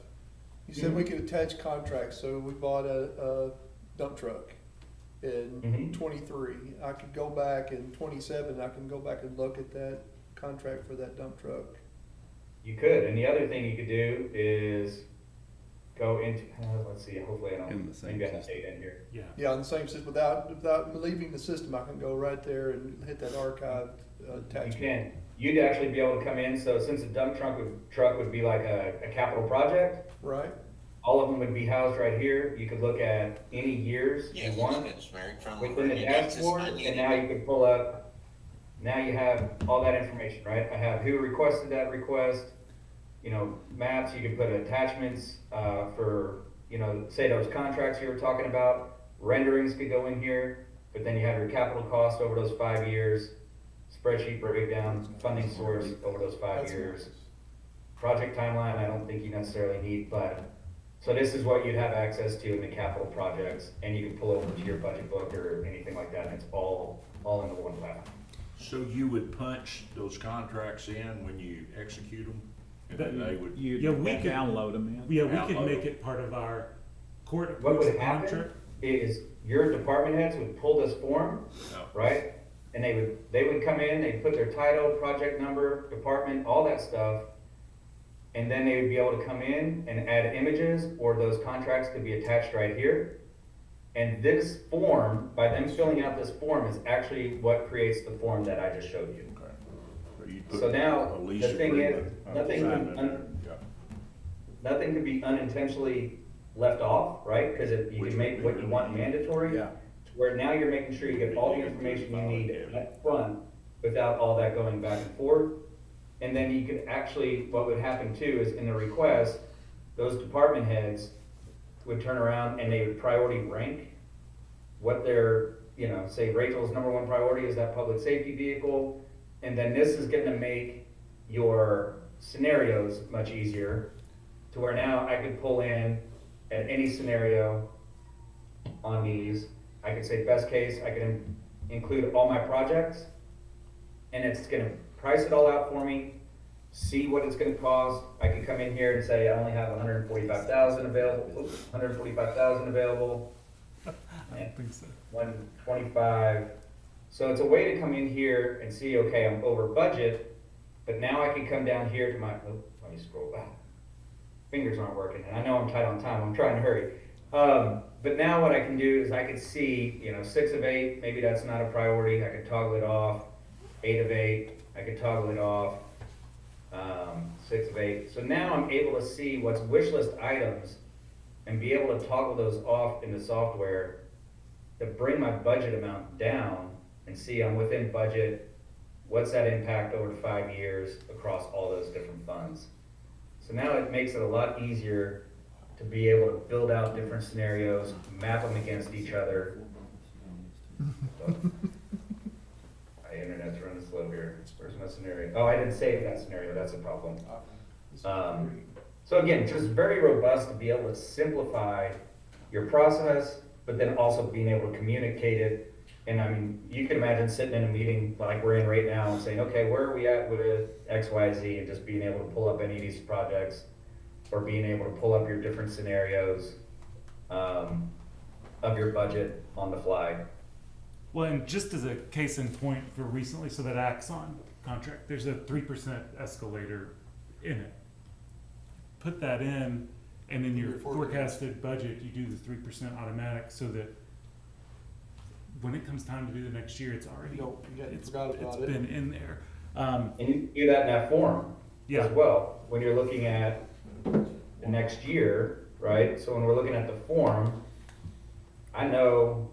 You said we could attach contracts, so we bought a dump truck in Mhm. 23. I could go back in 27, I can go back and look at that contract for that dump truck. You could, and the other thing you could do is go into, let's see, hopefully I In the don't, same maybe I have system. data in here. Yeah. Yeah, on the same system, without leaving the system, I can go right there and hit that archive You attachment. can, you'd actually be able to come in, so since a dump truck would be like a capital project, Right? all of them would be housed right here. You could look at any years you want within the dashboard, and now you could pull up, now you have all that information, right? I have who requested that request, you know, maps, you can put attachments, for, you know, say those contracts you were talking about, renderings could go in here, but then you have your capital cost over those 5 years, spreadsheet breakdown, funding source over those 5 That's years. nice. Project timeline, I don't think you necessarily need, but, so this is what you'd have access to in the capital projects, and you can pull over to your budget book or anything like that, and it's all in the one platform. So you would punch those contracts in when you execute them, and then they would, You Yeah, we could- download them in. Yeah, we could Download. make it part of our court What approves would the happen contract. is your department heads would pull this form, oh, right? And they would come in, they'd put their title, project number, department, all that stuff. And then they would be able to come in and add images, or those contracts could be attached right here. And this form, by them filling out this form, is actually what creates the form that I just showed you. okay. So you put So now, a lease the thing is, agreement, nothing sign can in un- there, yeah. Nothing can be unintentionally left off, right? Because you Which can make would what be you want the- mandatory. Yeah. Where now you're making sure you get all the information you need up front without all that going back and forth. And then you could actually, what would happen too is in the request, those department heads would turn around and they would priority rank what their, you know, say Rachel's number one priority is that public safety vehicle. And then this is gonna make your scenarios much easier to where now I could pull in at any scenario on these. I could say best case, I could include all my projects, and it's gonna price it all out for me, see what it's gonna cost. I could come in here and say, I only have 145,000 available, 145,000 available, I don't think so. 125. So it's a way to come in here and see, okay, I'm over budget, but now I can come down here to my, oh, let me scroll back. Fingers aren't working, and I know I'm tight on time, I'm trying to hurry. But now what I can do is I can see, you know, 6 of 8, maybe that's not a priority, I could toggle it off. 8 of 8, I could toggle it off. 6 of 8. So now I'm able to see what's wish list items and be able to toggle those off in the software to bring my budget amount down and see I'm within budget. What's that impact over 5 years across all those different funds? So now it makes it a lot easier to be able to build out different scenarios, map them against each other. So, my internet's running slow here. Where's my scenario? Oh, I didn't save that scenario. That's a problem. So again, just very robust to be able to simplify your process, but then also being able to communicate it. And I mean, you can imagine sitting in a meeting like we're in right now and saying, okay, where are we at with X, Y, Z, and just being able to pull up any of these projects, or being able to pull up your different scenarios of your budget on the fly. Well, and just as a case in point for recently, so that Axon contract, there's a 3% escalator in it. Put that in, and in your forecasted budget, you do the 3% automatic, so that when it comes time to do the next year, it's already, it's forgot about it. been in there. And you can do that in that form Yeah. as well, when you're looking at the next year, right? So when we're looking at the form, I know,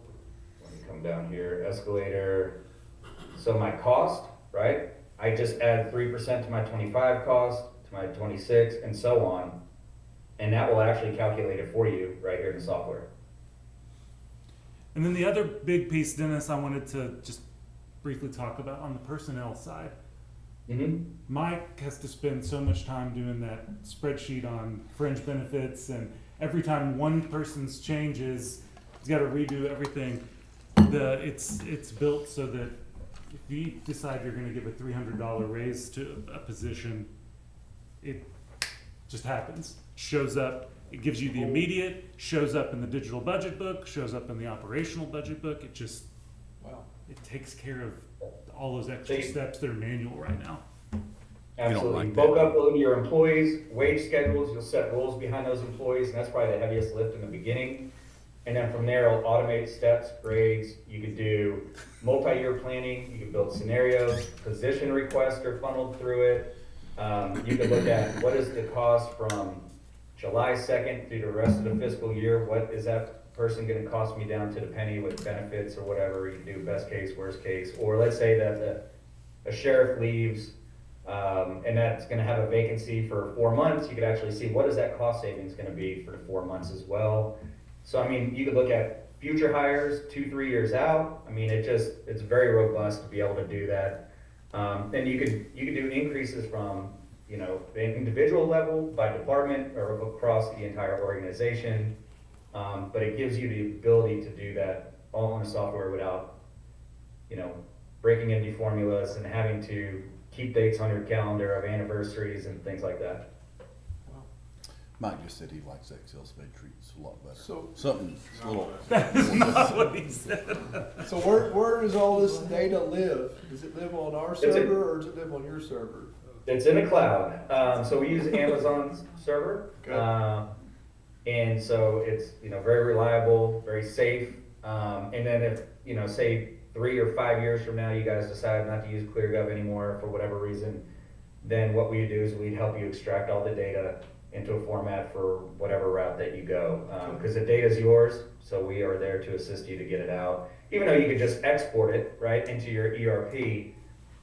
let me come down here, escalator, so my cost, right? I just add 3% to my 25 cost, to my 26, and so on. And that will actually calculate it for you right here in the software. And then the other big piece, Dennis, I wanted to just briefly talk about on the personnel side. Mm-hmm. Mike has to spend so much time doing that spreadsheet on fringe benefits, and every time one person's changes, he's got to redo everything. It's built so that if you decide you're going to give a $300 raise to a position, it just happens, shows up It gives you the immediate, shows up in the digital budget book, shows up in the operational budget book. It just, Wow. it takes care of all those extra See- steps that are manual right now. Absolutely. like Bulk that. upload your employees, wage schedules, you'll set rules behind those employees, and that's probably the heaviest lift in the beginning. And then from there, it'll automate steps, grades, you could do multi-year planning, you can build scenarios, position requests are funneled through it. You can look at what is the cost from July 2nd through the rest of the fiscal year, what is that person gonna cost me down to the penny with benefits or whatever, you can do best case, worst case. Or let's say that a sheriff leaves, and that's gonna have a vacancy for 4 months, you could actually see what is that cost savings gonna be for the 4 months as well. So I mean, you could look at future hires 2-3 years out. I mean, it's very robust to be able to do that. Then you could do increases from, you know, the individual level by department or across the entire organization. But it gives you the ability to do that all in the software without, you know, breaking any formulas and having to keep dates on your calendar of anniversaries and things like that. Mike just said he likes Excel spreadsheets a lot better. So, Something a little. Not what he said. so where does all this data live? Does it live on our server or does it live on your server? It's in the cloud. So we use Amazon's server. Okay. And so it's, you know, very reliable, very safe. And then if, you know, say 3 or 5 years from now, you guys decide not to use ClearGov anymore for whatever reason, then what we do is we'd help you extract all the data into a format for whatever route that you go. Because the data is yours, so we are there to assist you to get it out. Even though you could just export it, right, into your ERP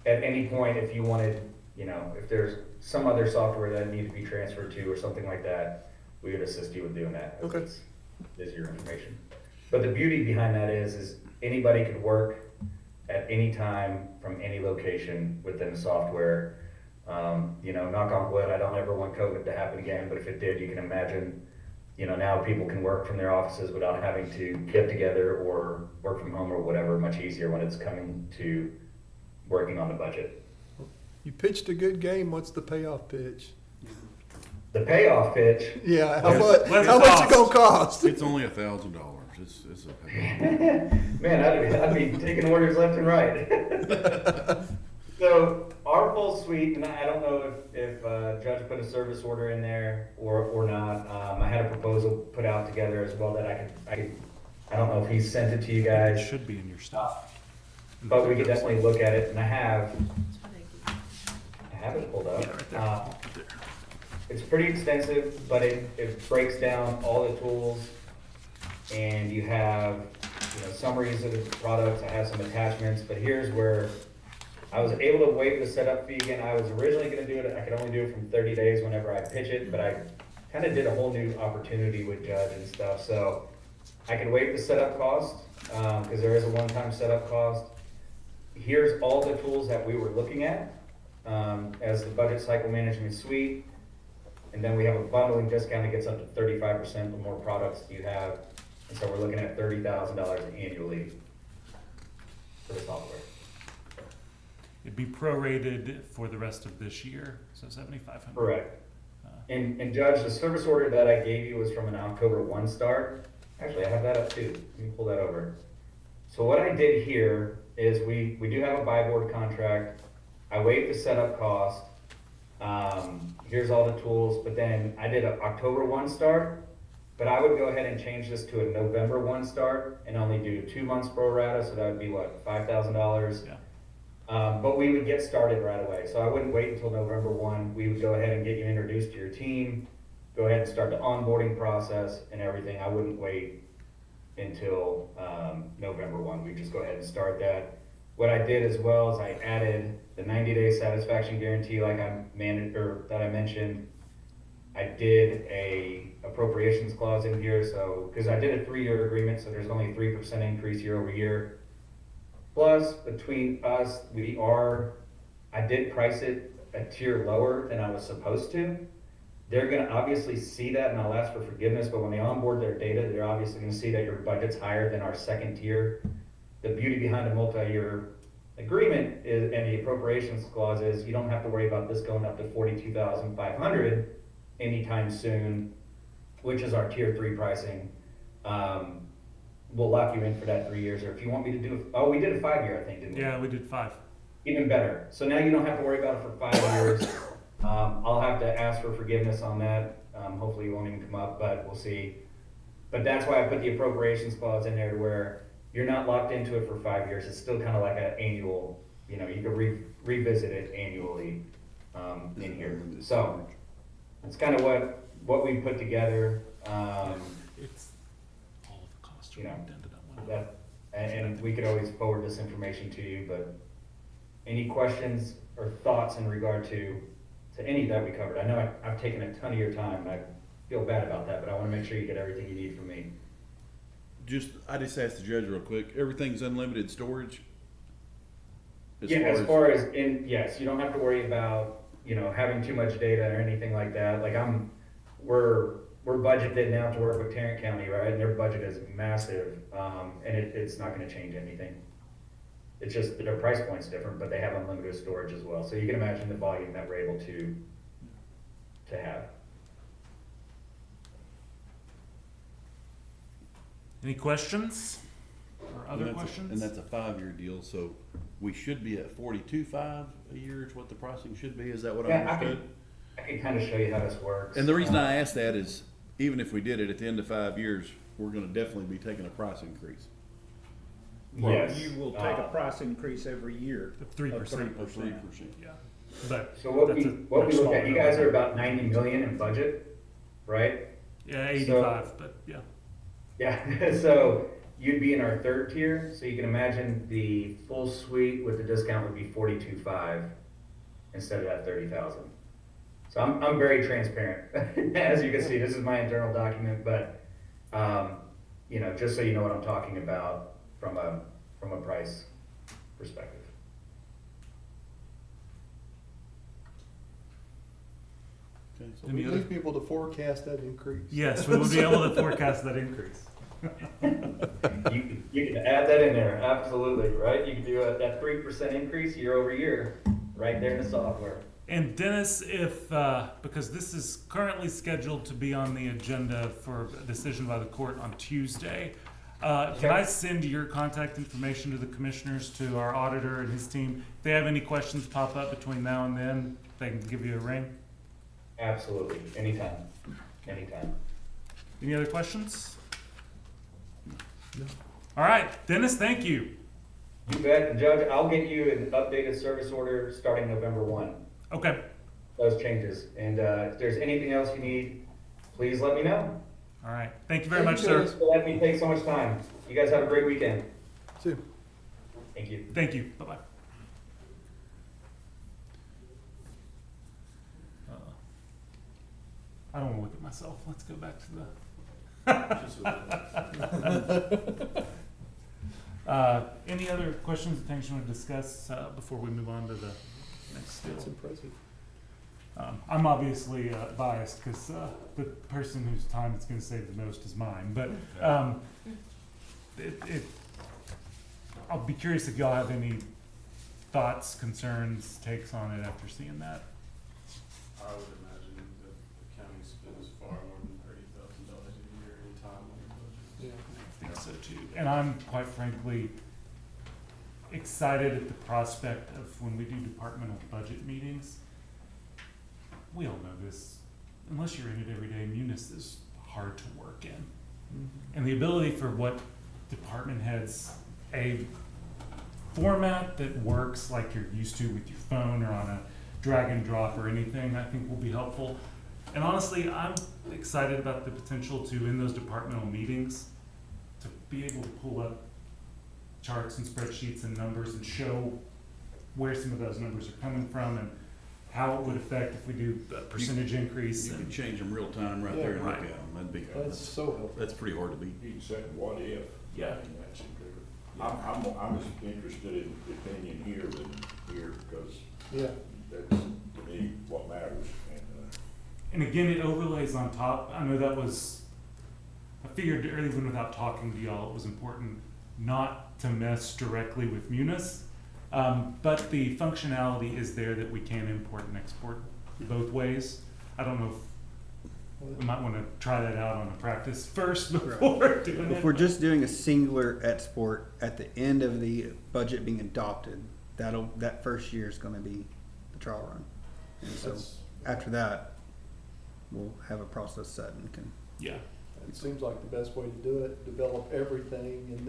at any point if you wanted, you know, if there's some other software that needed to be transferred to or something like that, we would assist you with doing that. Okay. Is your information. But the beauty behind that is anybody could work at any time from any location within the software. You know, knock on wood, I don't ever want COVID to happen again, but if it did, you can imagine, you know, now people can work from their offices without having to get together or work from home or whatever, much easier when it's coming to working on the budget. You pitched a good game. What's the payoff pitch? The payoff pitch, Yeah, What's how it much cost? it gonna cost? It's only $1,000. It's a. man, I'd be taking orders left and right. So our full suite, and I don't know if Judge put a service order in there or not. I had a proposal put out together as well that I don't know if he sent it to you It guys, should be in your stuff. but we could definitely look at it, and I have it pulled up. It's pretty extensive, but it breaks down all the tools, and you have, you know, summaries of the products. I have some attachments, but here's where I was able to waive the setup fee again. I was originally gonna do it, I could only do it from 30 days whenever I pitch it, but I kind of did a whole new opportunity with Judge and stuff, so I can waive the setup cost, because there is a one-time setup cost. Here's all the tools that we were looking at, as the budget cycle management suite. And then we have a bundling discount that gets up to 35% the more products you have. And so we're looking at $30,000 annually for the software. It'd be prorated for the rest of this year, so 7,500. Correct. And Judge, the service order that I gave you was from an October 1 start. Actually, I have that up too. Let me pull that over. So what I did here is we do have a buy board contract. I waived the setup cost. Here's all the tools, but then I did an October 1 start, but I would go ahead and change this to a November 1 start and only do 2 months pro rata, so that would be what, $5,000? Yeah. But we would get started right away, so I wouldn't wait until November 1. We would go ahead and get you introduced to your team, go ahead and start the onboarding process and everything. I wouldn't wait until November 1. We'd just go ahead and start that. What I did as well is I added the 90-day satisfaction guarantee like that I mentioned. I did a appropriations clause in here, so, because I did a 3-year agreement, so there's only 3% increase year over year. Plus, between us, I did price it a tier lower than I was supposed to. They're gonna obviously see that, and I'll ask for forgiveness, but when they onboard their data, they're obviously gonna see that your budget's higher than our second tier. The beauty behind a multi-year agreement is, and the appropriations clause is, you don't have to worry about this going up to $42,500 anytime soon. which is our tier 3 pricing. We'll lock you in for that 3 years, or if you want me to do, we did a 5-year, I think, didn't we? Yeah, we did 5. Even better. So now you don't have to worry about it for 5 years. I'll have to ask for forgiveness on that. Hopefully it won't even come up, but we'll see. But that's why I put the appropriations clause in there to where you're not locked into it for 5 years. It's still kind of like an annual, you can revisit it annually in here. So it's kind of what we put together. It's all of the costs are You know, lumped into that one. That, and we could always forward this information to you, but any questions or thoughts in regard to any that we covered? I know I've taken a ton of your time, and I feel bad about that, but I want to make sure you get everything you need from me. I just asked the judge real quick, everything's unlimited storage? Yes, you don't have to worry about, having too much data or anything like that. Like we're budgeted now to work with Tarrant County, right? And their budget is massive, and it's not gonna change anything. It's just that their price point's different, but they have unlimited storage as well. So you can imagine the volume that we're able to have. Any questions or other And questions? that's a 5-year deal, so we should be at 42.5 a year is what the pricing should be, is that what I Yeah, understood? I can kind of show you how this works. And the reason I asked that is, even if we did it at the end of 5 years, we're gonna definitely be taking a price increase. Yes. You will take a price increase every year. Of 3%. Of 3%. Yeah. But So what that's we a look much at, smaller you guys number. are about 90 million in budget, right? Yeah, 85, but yeah. Yeah, so you'd be in our 3rd tier, so you can imagine the full suite with the discount would be 42.5 instead of that 30,000. So I'm very transparent. As you can see, this is my internal document, but just so you know what I'm talking about from a price perspective. Okay, so Any We other- need people to forecast that increase. Yes, we will be able to forecast that increase. You can add that in there, absolutely, right? You can do that 3% increase year over year, right there in the software. And Dennis, if, because this is currently scheduled to be on the agenda for a decision by the court on Tuesday, can I send your contact information to the commissioners, to our auditor and his team? If they have any questions pop up between now and then, they can give you a ring? Absolutely, anytime. Any other questions? All right, Dennis, thank you. You bet, and Judge, I'll get you an updated service order starting November 1. Okay, Those changes, and if there's anything else you need, please let me know. all right. Thank you very much, sir. Thanks for letting me take so much time. You guys have a great weekend. Too. Thank you. Thank you. Bye-bye. I don't want to look at myself. Let's go back to the. Any other questions or things you want to discuss before we move on to the next That's deal? impressive. I'm obviously biased because the person whose time it's going to save the most is mine. But I'll be curious if y'all have any thoughts, concerns, takes on it after seeing that. I would imagine that the county spends far more than $30,000 a year in time on the budget. Yeah. I think so too. And I'm quite frankly excited at the prospect of when we do departmental budget meetings. We all know this. Unless you're in it every day, Munis is hard to work in. And the ability for what department heads, a format that works like you're used to with your phone or on a drag and drop or anything, I think will be helpful. And honestly, I'm excited about the potential to, in those departmental meetings, to be able to pull up charts and spreadsheets and numbers and show where some of those numbers are coming from and how it would affect if we do a percentage increase. You and- can change them real time right there and look Right. at them, that'd be, That's so helpful. that's pretty hard to beat. You said, what if? Yeah. I mean, that's- I'm as interested in the opinion here than here, because Yeah. that's, to me, what matters. And again, it overlays on top. I know that was, I figured even without talking to y'all, it was important not to mess directly with Munis. But the functionality is there that we can import and export both ways. I don't know if We might want to try that out on a practice first before doing it. If we're just doing a singular export at the end of the budget being adopted, that first year is gonna be the trial run. And so That's- after that, we'll have a process set and can, Yeah. It seems like the best way to do it, develop everything in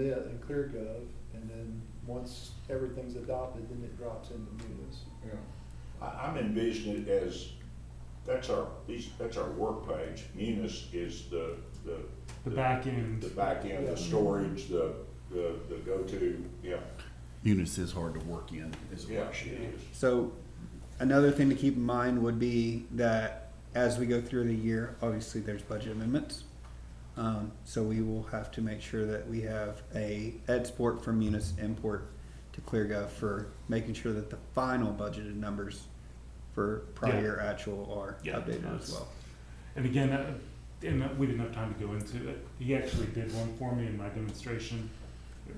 ClearGov, and then once everything's adopted, then it drops into Munis. Yeah. I'm envisioning it as, that's our work page. Munis is the back end. The back end, the storage, the go-to, yeah. Munis is hard to work in as a Yeah, worksheet. it is. so another thing to keep in mind would be that as we go through the year, obviously there's budget amendments. So we will have to make sure that we have a export from Munis, import to ClearGov for making sure that the final budgeted numbers for prior actual are Yeah, updated that's- as well. And again, and we didn't have time to go into it. He actually did one for me in my demonstration. It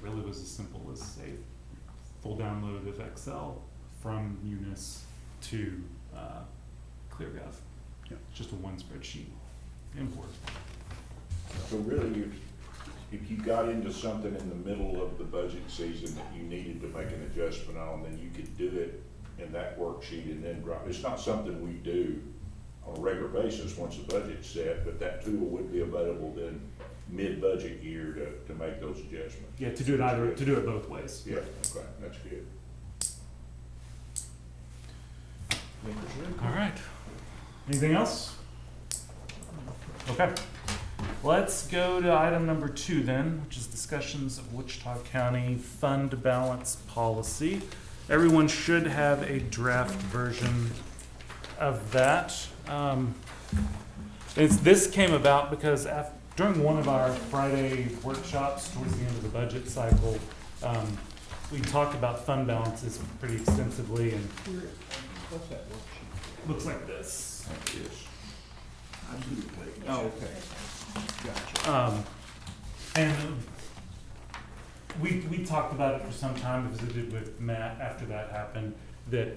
really was as simple as a full download of Excel from Munis to ClearGov. Yeah. Just a one spreadsheet import. So really, if you got into something in the middle of the budget season that you needed to make an adjustment on, then you could do it in that worksheet and then drop. It's not something we do on a regular basis once the budget's set, but that tool would be available then mid-budget year to make those adjustments. Yeah, to do it both ways. Yeah, okay, that's good. All right. Anything else? Okay. Let's go to item number 2 then, which is discussions of Wichita County fund balance policy. Everyone should have a draft version of that. This came about because during one of our Friday workshops towards the end of the budget cycle, we talked about fund balances pretty extensively, and What's that worksheet? looks like this. Yes. Oh, okay. Gotcha. And we talked about it for some time, visited with Matt after that happened, that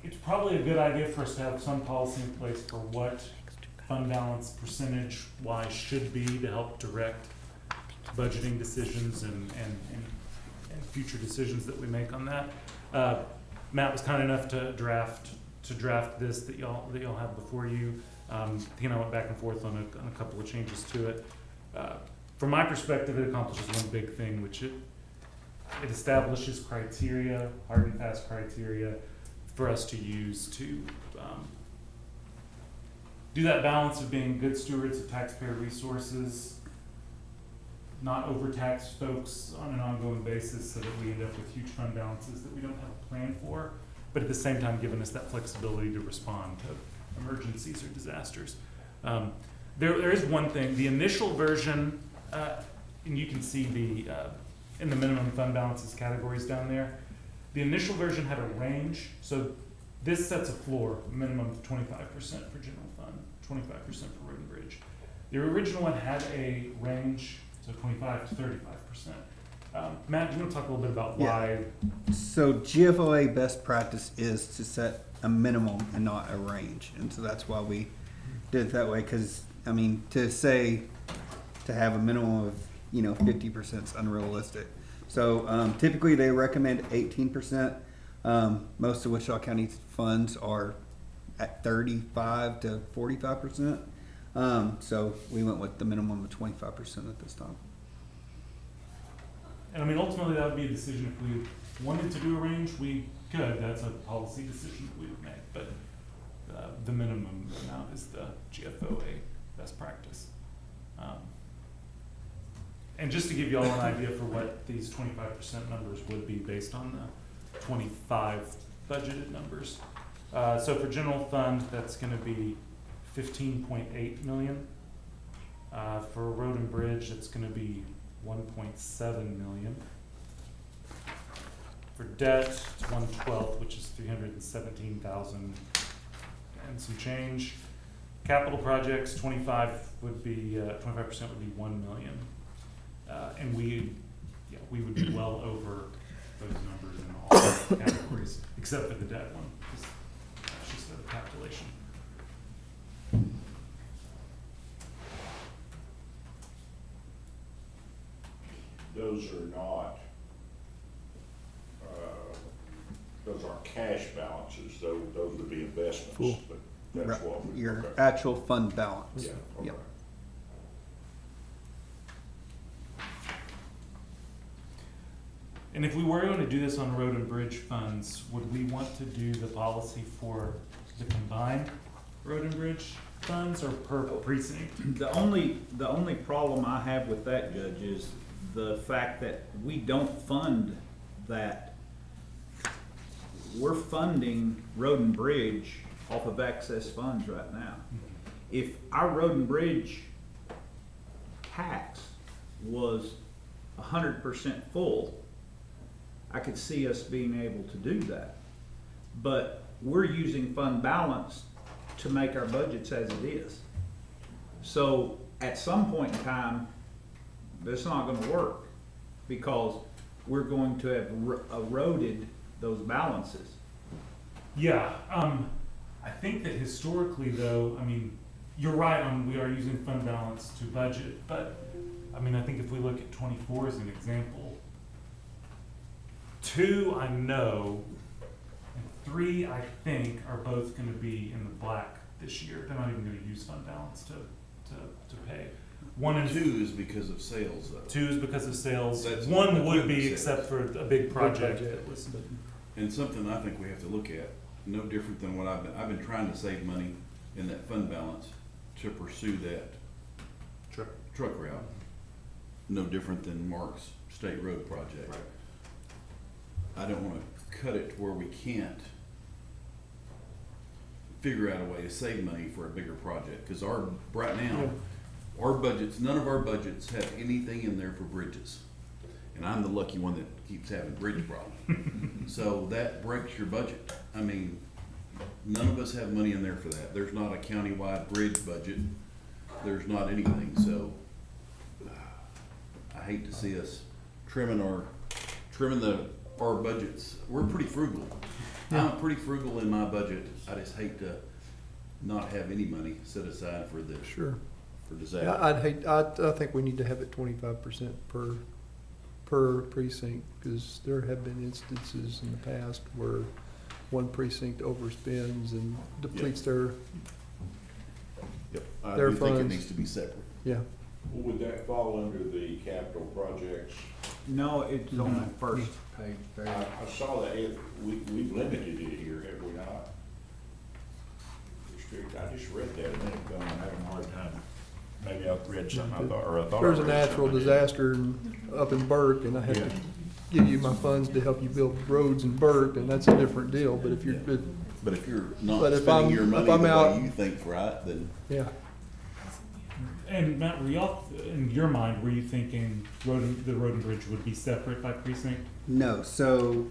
it's probably a good idea for us to have some policy in place for what fund balance percentage-wise should be to help direct budgeting decisions and future decisions that we make on that. Matt was kind enough to draft this that y'all have before you. He and I went back and forth on a couple of changes to it. From my perspective, it accomplishes one big thing, which it establishes criteria, hard and fast criteria, for us to use to do that balance of being good stewards of taxpayer resources, not overtax folks on an ongoing basis so that we end up with huge fund balances that we don't have a plan for, but at the same time giving us that flexibility to respond to emergencies or disasters. There is one thing, the initial version, and you can see in the minimum fund balances categories down there, the initial version had a range, so this sets a floor, minimum of 25% for general fund, 25% for road and bridge. The original one had a range, so 25 to 35%. Matt, do you want to talk a little bit about why? So GFOA best practice is to set a minimum and not a range, and so that's why we did it that way. Because I mean, to have a minimum of 50% is unrealistic. So typically they recommend 18%. Most of Wichita County funds are at 35 to 45%. So we went with the minimum of 25% at this time. And I mean, ultimately, that would be a decision if we wanted to do a range, we could. That's a policy decision that we would make. But the minimum amount is the GFOA best practice. And just to give you all an idea for what these 25% numbers would be based on the 25 budgeted numbers. So for general fund, that's going to be 15.8 million. For road and bridge, it's going to be 1.7 million. For debt, it's 1/12, which is 317,000 and some change. Capital projects, 25% would be 1 million. And we would be well over those numbers in all categories, except for the debt one. That's just a calculation. those are not, those aren't cash balances, those would be investments, Cool. but that's what we. Your okay. actual fund balance. Yeah, okay. Yep. And if we were going to do this on road and bridge funds, would we want to do the policy for the combined road and bridge funds or per precinct? The only problem I have with that, Judge, is the fact that we don't fund that. We're funding road and bridge off of excess funds right now. If our road and bridge tax was 100% full, I could see us being able to do that. But we're using fund balance to make our budgets as it is. So at some point in time, that's not gonna work because we're going to have eroded those balances. Yeah, I think that historically though, I mean, you're right on, we are using fund balance to budget, but I mean, I think if we look at 24 as an example, 2 I know, and 3 I think are both gonna be in the black this year. They're not even gonna use fund balance to pay. 1 and 2 is because of sales though. 2 is because of sales. That's 1 would be equipment except for a big project project. that was. And something I think we have to look at, no different than what I've been trying to save money in that fund balance to pursue that truck route. No different than Mark's State Road project. I don't wanna cut it to where we can't figure out a way to save money for a bigger project, cause right now, our budgets, none of our budgets have anything in there for bridges. And I'm the lucky one that keeps having bridge problems. So that breaks your budget. I mean, none of us have money in there for that. There's not a countywide bridge budget. There's not anything, so I hate to see us trimming our budgets. We're pretty frugal. I'm pretty frugal in my budget. I just hate to not have any money set aside for this, Sure. for Yeah, disaster. I think we need to have it 25% per precinct, because there have been instances in the past where one precinct overspends and depletes their, Yep. I their do think it funds. needs to be separate. Yeah. Would that fall under the capital projects? No, it's on the first page I there. saw that we've limited it here, have we not? I just read that a minute ago and I'm having a hard time. Maybe I've read something I thought, or I thought. I There's a read natural something. disaster up in Burke, and I have to give you my funds to help you build roads in Burke, and that's a different deal, but if you're, Yeah. But if you're not But if spending I'm- your if money the I'm way out- you think's right, then yeah. And Matt, were y'all, in your mind, were you thinking the road and bridge would be separate by precinct? No, so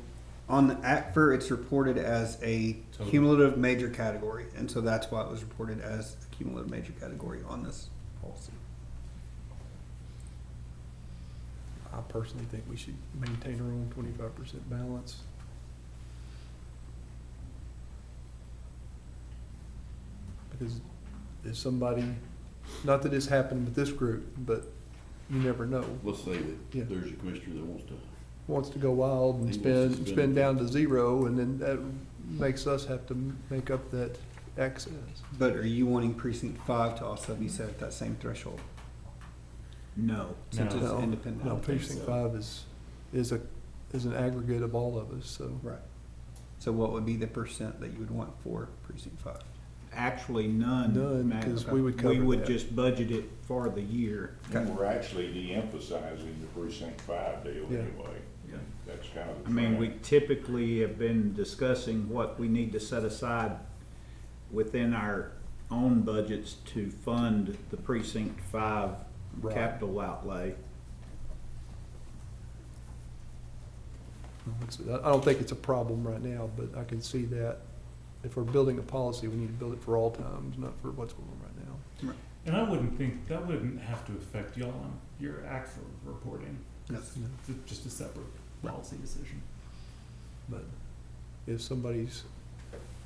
on the ACFR, it's reported as a Total. cumulative major category, and so that's why it was reported as a cumulative major category on this policy. I personally think we should maintain our own 25% balance. Because if somebody, not that this happened with this group, but you never know, let's say Yeah. that there's a commissioner that wants to go wild and He wants to spend down to zero, and then that makes us have to make up that excess. But are you wanting precinct 5 to also be set at that same threshold, No. since No. it's No, independent? No, precinct 5 is an aggregate of all of us, so. Right. So what would be the percent that you would want for precinct 5? Actually, none. None, Matt. 'cause we would cover We would that. just budget it for the year. And we're actually de-emphasizing the precinct 5 deal Yeah. anyway. Yeah. That's kind of the I mean, we trend. typically have been discussing what we need to set aside within our own budgets to fund the precinct 5 Right. capital outlay. I don't think it's a problem right now, but I can see that if we're building a policy, we need to build it for all times, not for what's going on right now. And I wouldn't think, that wouldn't have to affect y'all on your ACFR reporting. Yes. It's just a separate policy decision. But if somebody's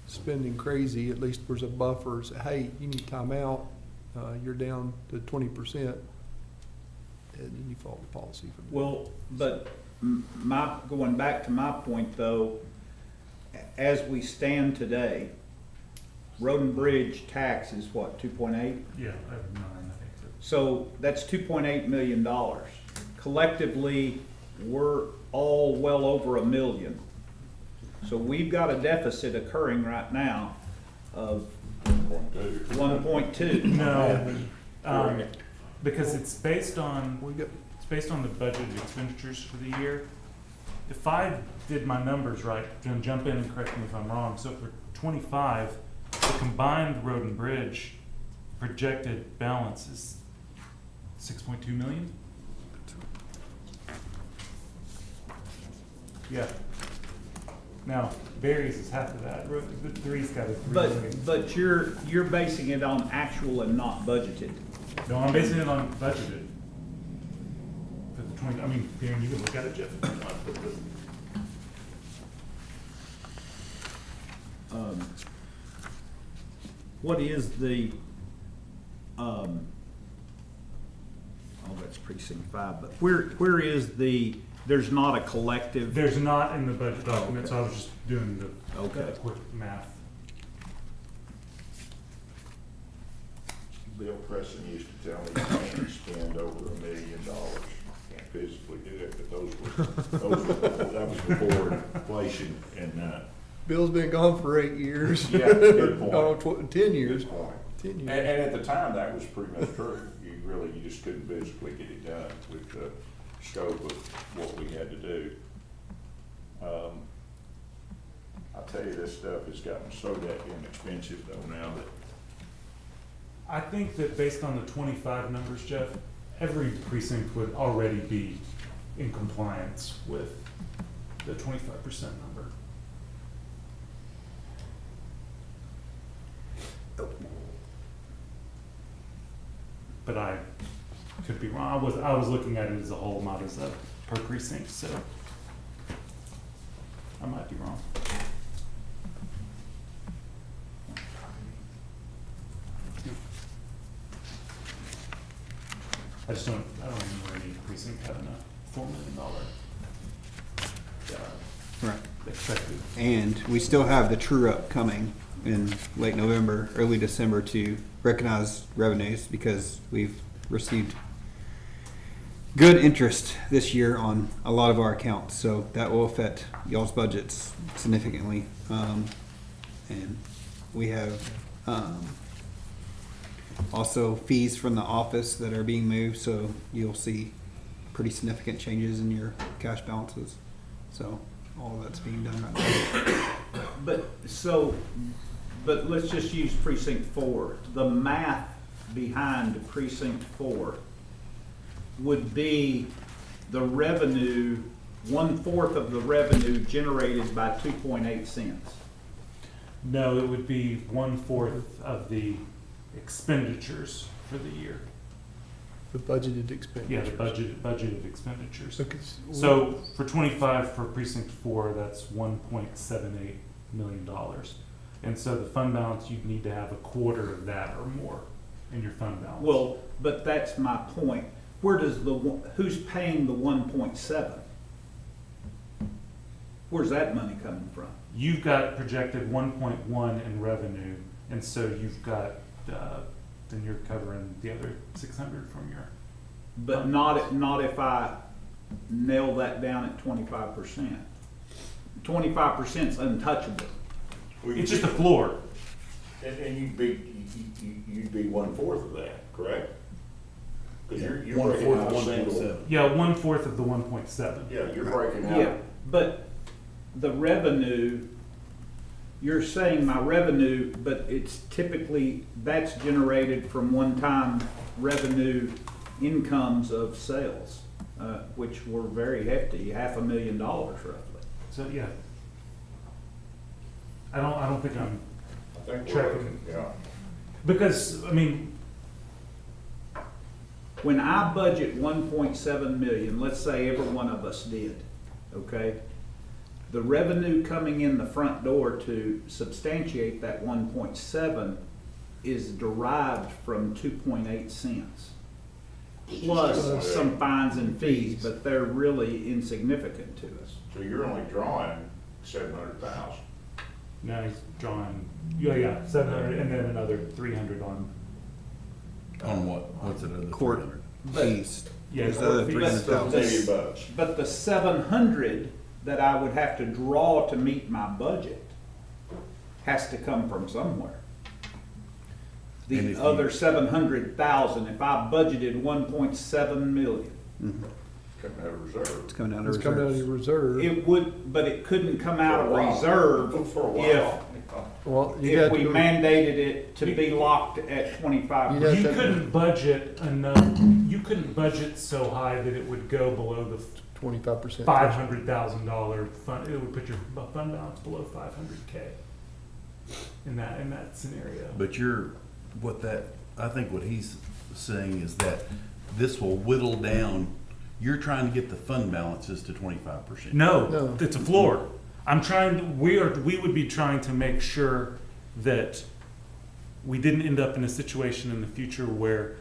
spending crazy, at least there's a buffer, say, hey, you need time out, you're down to 20%. and then you follow the policy from there. Well, but going back to my point though, as we stand today, road and bridge tax is what, 2.8? Yeah, I have 9, I think. So that's $2.8 million. Collectively, we're all well over $1 million. So we've got a deficit occurring right now of 1.2. No, because it's based on We got, the budgeted expenditures for the year. If I did my numbers right, then jump in and correct me if I'm wrong. So for 25, the combined road and bridge projected balance is 6.2 million. Yeah. Now Barry's is half of that. The three's got a 3 million. But you're basing it on actual and not budgeted. No, I'm basing it on budgeted. For the 20, I mean, Darren, you can look at it, Jeff. What is the, oh, that's precinct 5, but where is there's not a collective? There's not in the budget document, so I was just doing the Okay. quick math. Bill Preston used to tell me you can't spend over $1 million. Can't physically do it, but that was before inflation and, Bill's been gone for 8 years. Yeah, good point. No, 10 years. good point. 10 And, years. and at the time, that was pretty much true. You just couldn't physically get it done with the scope of what we had to do. I tell you, this stuff has gotten so that inexpensive though now that I think that based on the 25 numbers, Jeff, every precinct would already be in compliance with the 25% number. But I could be wrong. I was looking at it as a whole, not as a per precinct, so I might be wrong. I don't remember any precinct having a $4 million Right. expected. And we still have the true up coming in late November, early December to recognize revenues because we've received good interest this year on a lot of our accounts. So that will affect y'all's budgets significantly. And we have also fees from the office that are being moved. So you'll see pretty significant changes in your cash balances. So all of that's being done right now. But let's just use precinct 4. The math behind precinct 4 would be the revenue, 1/4 of the revenue generated by 2.8 cents. No, it would be 1/4 of the expenditures for the year. The budgeted Yeah, expenditures. the budgeted expenditures. Okay, So for 25 for precinct 4, that's $1.78 million. And so the fund balance, you'd need to have 1/4 of that or more in your fund balance. Well, but that's my point. Who's paying the 1.7? Where's that money coming from? You've got projected 1.1 in revenue, and so you've got, then you're covering the other 600 from your. But not if I nail that down at 25%. 25% is untouchable. It's just a floor. And you'd be 1/4 of that, correct? Because you're breaking 1/4 out of a single. 1.7. Yeah, 1/4 of the 1.7. Yeah, you're breaking out. Yeah, but the revenue, you're saying my revenue, but it's typically, that's generated from one-time revenue incomes of sales, which were very hefty, $500,000 roughly. So, yeah. I don't think I'm, I think we're Tracking. looking, yeah. because, I mean, When I budget 1.7 million, let's say every one of us did, okay? The revenue coming in the front door to substantiate that 1.7 is derived from 2.8 cents. plus some fines and fees, but they're really insignificant to us. So you're only drawing 700,000. Now he's drawing, yeah, 700 and then another 300 on, On what? What's it, Court 300? fees. yeah. There's court other fees. 300,000. $1,000,000. But the 700 that I would have to draw to meet my budget has to come from somewhere. And if The you- other 700,000, if I budgeted 1.7 million, Coming out of reserve. It's coming out of It's coming out of reserves. your reserve. it would, but it couldn't come out For a of while. reserve For a if, while. Well, you if got we to, mandated it to be locked at 25%. Yeah. You couldn't budget enough, you couldn't budget so high that it would go below the 25%. $500,000 fund, it would put your fund balance below 500K in that scenario. But I think what he's saying is that this will whittle down, you're trying to get the fund balances to 25%. No, No. it's a floor. We would be trying to make sure that we didn't end up in a situation in the future where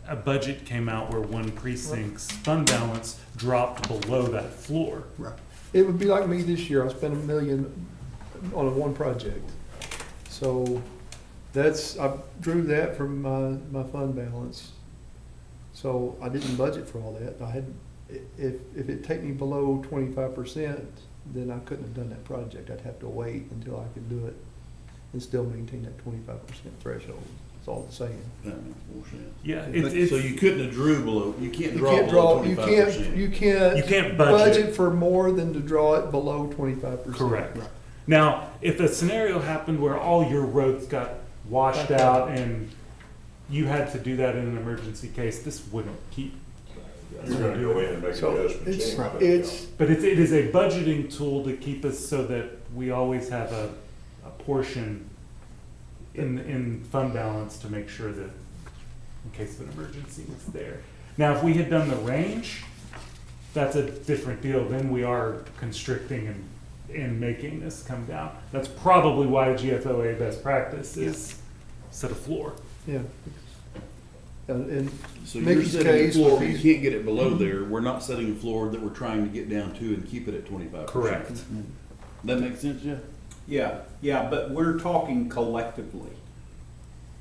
a budget came out where one precinct's fund balance dropped below that floor. It would be like me this year. I spent $1 million on one project. So I drew that from my fund balance. So I didn't budget for all that. If it take me below 25%, then I couldn't have done that project. I'd have to wait until I could do it and still maintain that 25% threshold. That's all it's saying. That makes more sense. Yeah, So you couldn't have drew below, you can't You draw can't below draw, 25%. you can't. You can't budget. For more than to draw it below 25%. correct. Now, if a scenario happened where all your roads got washed Okay. out and you had to do that in an emergency case, this wouldn't keep. You're gonna go in and make So adjustments anyway. it's, But it is a budgeting tool to keep us so that we always have a portion in fund balance to make sure that in case of an emergency it's there. Now, if we had done the range, that's a different deal. Then we are constricting and making this come down. That's probably why GFOA best practice is set a floor. yeah. And So Make you're the setting a case floor, for you these- can't get it below there, we're not setting a floor that we're trying to get down to and keep it at 25%. Correct. That makes sense, Jeff? Yeah, but we're talking collectively.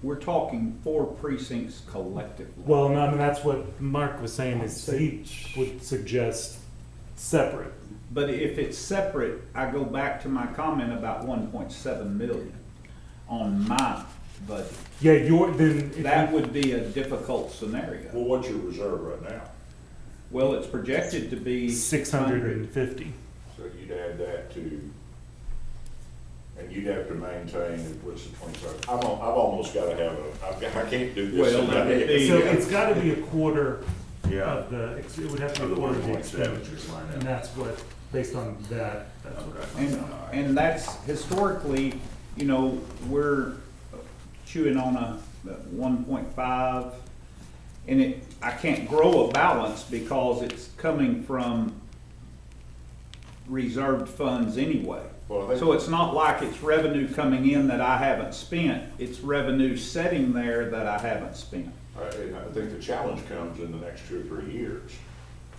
We're talking 4 precincts collectively. Well, no, I mean, that's what Mark was saying is he would suggest separate. But if it's separate, I go back to my comment about 1.7 million on my budget. Yeah, then if That you- would be a difficult scenario. Well, what's your reserve right now? Well, it's projected to be 650. So you'd add that to, and you'd have to maintain, what's the 25? I've almost gotta have I can't do this. Well, in my that would head. be- So it's gotta be a quarter Yeah. of it would have to Of be the a quarter of the 1.7. expenditures line, and that's what, based on that, that's what. And that's historically, we're chewing on a 1.5, and I can't grow a balance because it's coming from reserved funds anyway. Well, I think- So it's not like it's revenue coming in that I haven't spent, it's revenue sitting there that I haven't spent. I think the challenge comes in the next 2 or 3 years,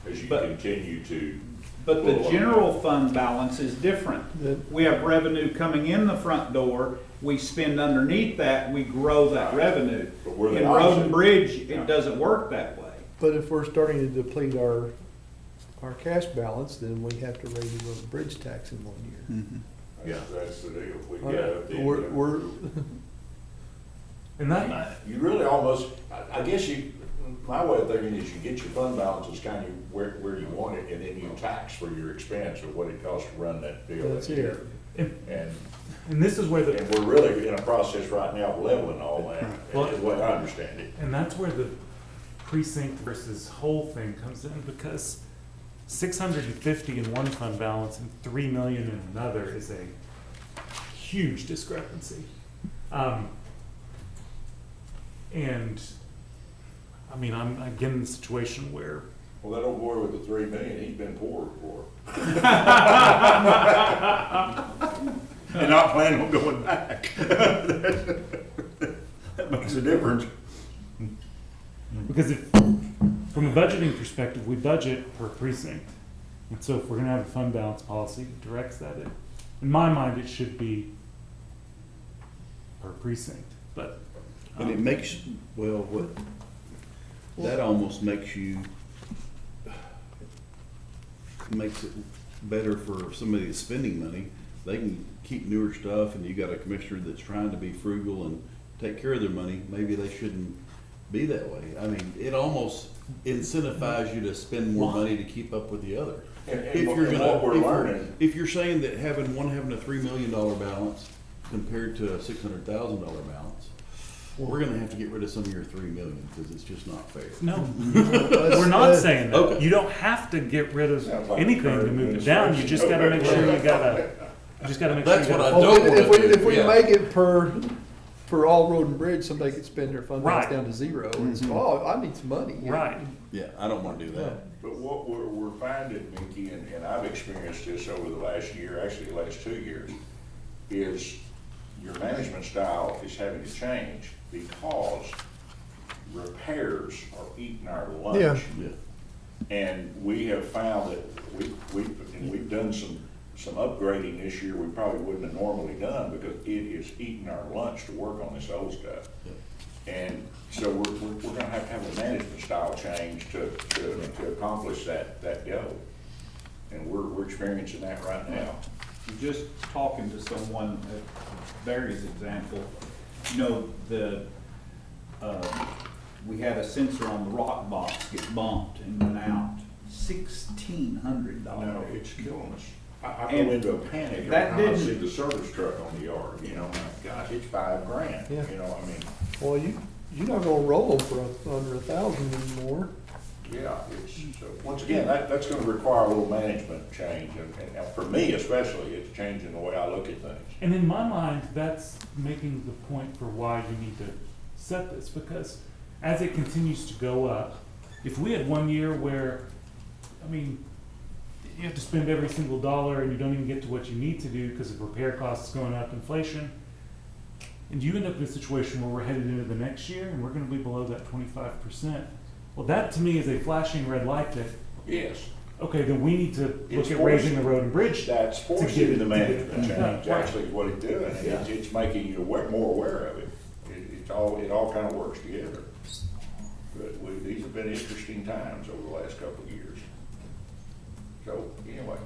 as you But- continue to. But the Well, general fund balance is different. The- We have revenue coming in the front door, we spend underneath that, we grow that revenue. But we're the In road opposite. and bridge, Yeah. it doesn't work that way. but if we're starting to deplete our cash balance, then we have to raise the road and bridge tax in 1 year. That's the deal. We All right. got We're, And that, You really almost, I guess my way of thinking is you get your fund balances kind of where you want it, and then you tax for your expense or what it costs to run that deal That's that it. year. and, And, and this is where and we're really in a process right now of leveling all that, Well- is the way I understand it. And that's where the precinct versus whole thing comes in, because 650 in one fund balance and 3 million in another is a huge discrepancy. And, I mean, I'm again in a situation where, Well, that old boy with the 3 million, he's been poor before. And not planning on going back. That makes a difference. because if, from a budgeting perspective, we budget per precinct. And so if we're gonna have a fund balance policy that directs that, in my mind, it should be per precinct, but. And it makes, well, that almost makes it better for somebody that's spending money. They can keep newer stuff, and you got a commissioner that's trying to be frugal and take care of their money. Maybe they shouldn't be that way. I mean, it almost incentivizes you to spend more money to keep up with the other. If you're saying that having a $3 million balance compared to a $600,000 balance, we're gonna have to get rid of some of your $3 million, because it's just not fair. No, we're not saying that. Okay. You don't have to get rid of Sounds like anything to current move it down. You just gotta make sure you gotta, That's what I Oh, don't wanna do. if we Yeah. make it for all road and bridge, somebody could spend their fund balance Right. down to zero, and it's, oh, I need some money. right. Yeah, I don't wanna do that. But what we're finding, Mickey, and I've experienced this over the last year, actually the last 2 years, is your management style is having to change because repairs are eating our lunch. Yeah. Yeah. And we have found that we've done some upgrading this year we probably wouldn't have normally done, because it is eating our lunch to work on this old stuff. And so we're gonna have a management style change to accomplish that goal. And we're experiencing that right now. Just talking to someone, Barry's example, you know, we had a sensor on the rock box get bumped and went out, $1,600. No, it's killing us. I And go into a panic every that time I didn't- see the service truck on the yard, you know, my gosh, it's $5,000, Yeah. you know, I mean, Well, you're not gonna roll them for under 1,000 anymore. yeah, so, once again, that's gonna require a little management change, and for me especially, it's changing the way I look at things. And in my mind, that's making the point for why you need to set this, because as it continues to go up, if we had 1 year where, I mean, you have to spend every single dollar and you don't even get to what you need to do because of repair costs going up, inflation, and you end up in a situation where we're headed into the next year and we're gonna be below that 25%. Well, that to me is a flashing red light that, Yes, okay, then we need to It's look at raising forcing- the road and bridge. that's get forcing it- the to management get it change, done. actually, is what it's doing, and it's making you more aware of it. It all kind of works together. But these have been interesting times over the last couple of years. So, anyway.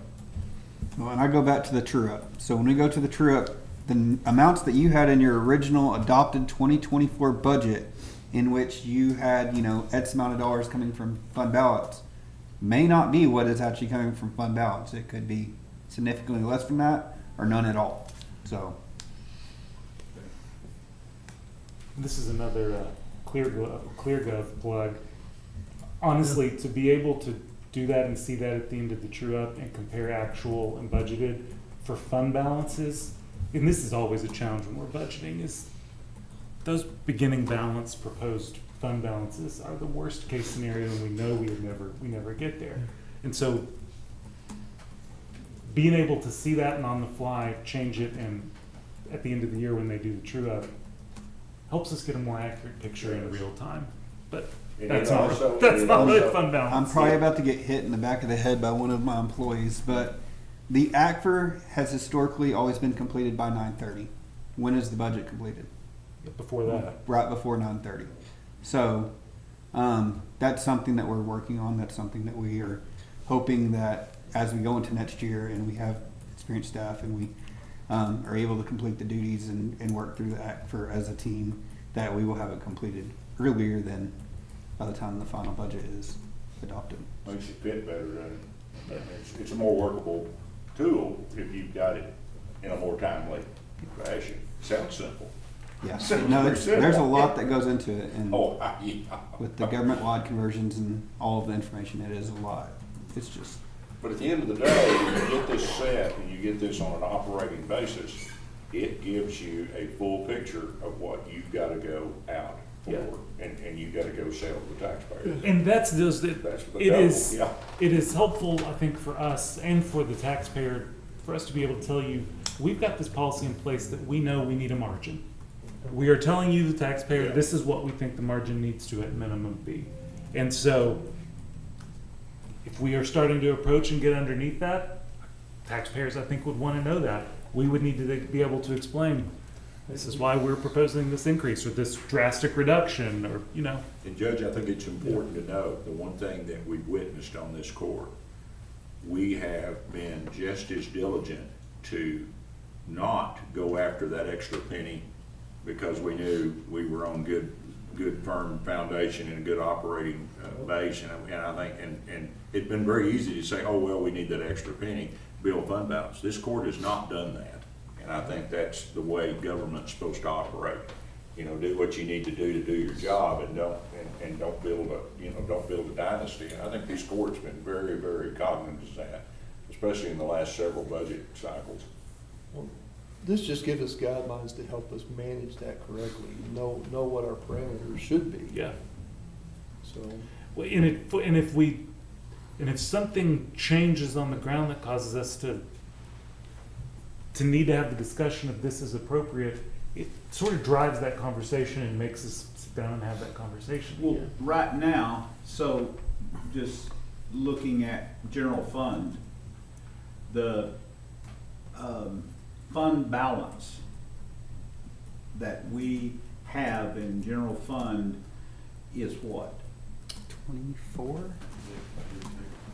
Well, and I go back to the true up. So when we go to the true up, the amounts that you had in your original adopted 2024 budget, in which you had, X amount of dollars coming from fund balance, may not be what is actually coming from fund balance. It could be significantly less than that, or none at all. So, This is another ClearGov plug. Honestly, to be able to do that and see that at the end of the true up and compare actual and budgeted for fund balances, and this is always a challenge when we're budgeting, is those beginning balance proposed fund balances are the worst case scenario, and we know we never get there. And so being able to see that and on the fly change it, and at the end of the year when they do the true up, helps us get a more accurate picture in real time. But And that's it not, also- that's it not really also- fund balance. I'm probably about to get hit in the back of the head by one of my employees, but the ACFR has historically always been completed by 9:30. When is the budget completed? Before that. Right before 9:30. So that's something that we're working on. That's something that we are hoping that as we go into next year and we have experienced staff and we are able to complete the duties and work through the ACFR as a team, that we will have it completed earlier than by the time the final budget is adopted. Makes it fit better, and it's a more workable tool if you've got it in a more timely fashion. Sounds simple. Yeah, Sounds no, pretty simple. there's a lot that goes into it, and Oh, yeah. with the government-wide conversions and all of the information, it is a lot. It's just, But at the end of the day, when you get this set and you get this on an operating basis, it gives you a full picture of what you've gotta go out for, Yeah. and you've gotta go sell to the taxpayers. And that's those that That's the it goal, is. yeah. It is helpful, I think, for us and for the taxpayer, for us to be able to tell you, we've got this policy in place that we know we need a margin. We are telling you, the taxpayer, Yeah. this is what we think the margin needs to at minimum be. And so if we are starting to approach and get underneath that, taxpayers, I think, would want to know that. We would need to be able to explain, this is why we're proposing this increase or this drastic reduction, or, you know. And Judge, I think it's important to know, the one thing that we've witnessed on this court, we have been just as diligent to not go after that extra penny because we knew we were on good firm foundation and a good operating base. And I think, and it'd been very easy to say, oh, well, we need that extra penny, build fund balance. This court has not done that. And I think that's the way government's supposed to operate. You know, do what you need to do your job, and don't build a dynasty. And I think this court's been very, very cognizant of that, especially in the last several budget cycles. Well, this just gives us guidelines to help us manage that correctly, know what our parameters should be. Yeah. So, Well, and if something changes on the ground that causes us to need to have the discussion if this is appropriate, it sort of drives that conversation and makes us sit down and have that conversation. Well, right now, so just looking at general fund, the fund balance that we have in general fund is what? 24?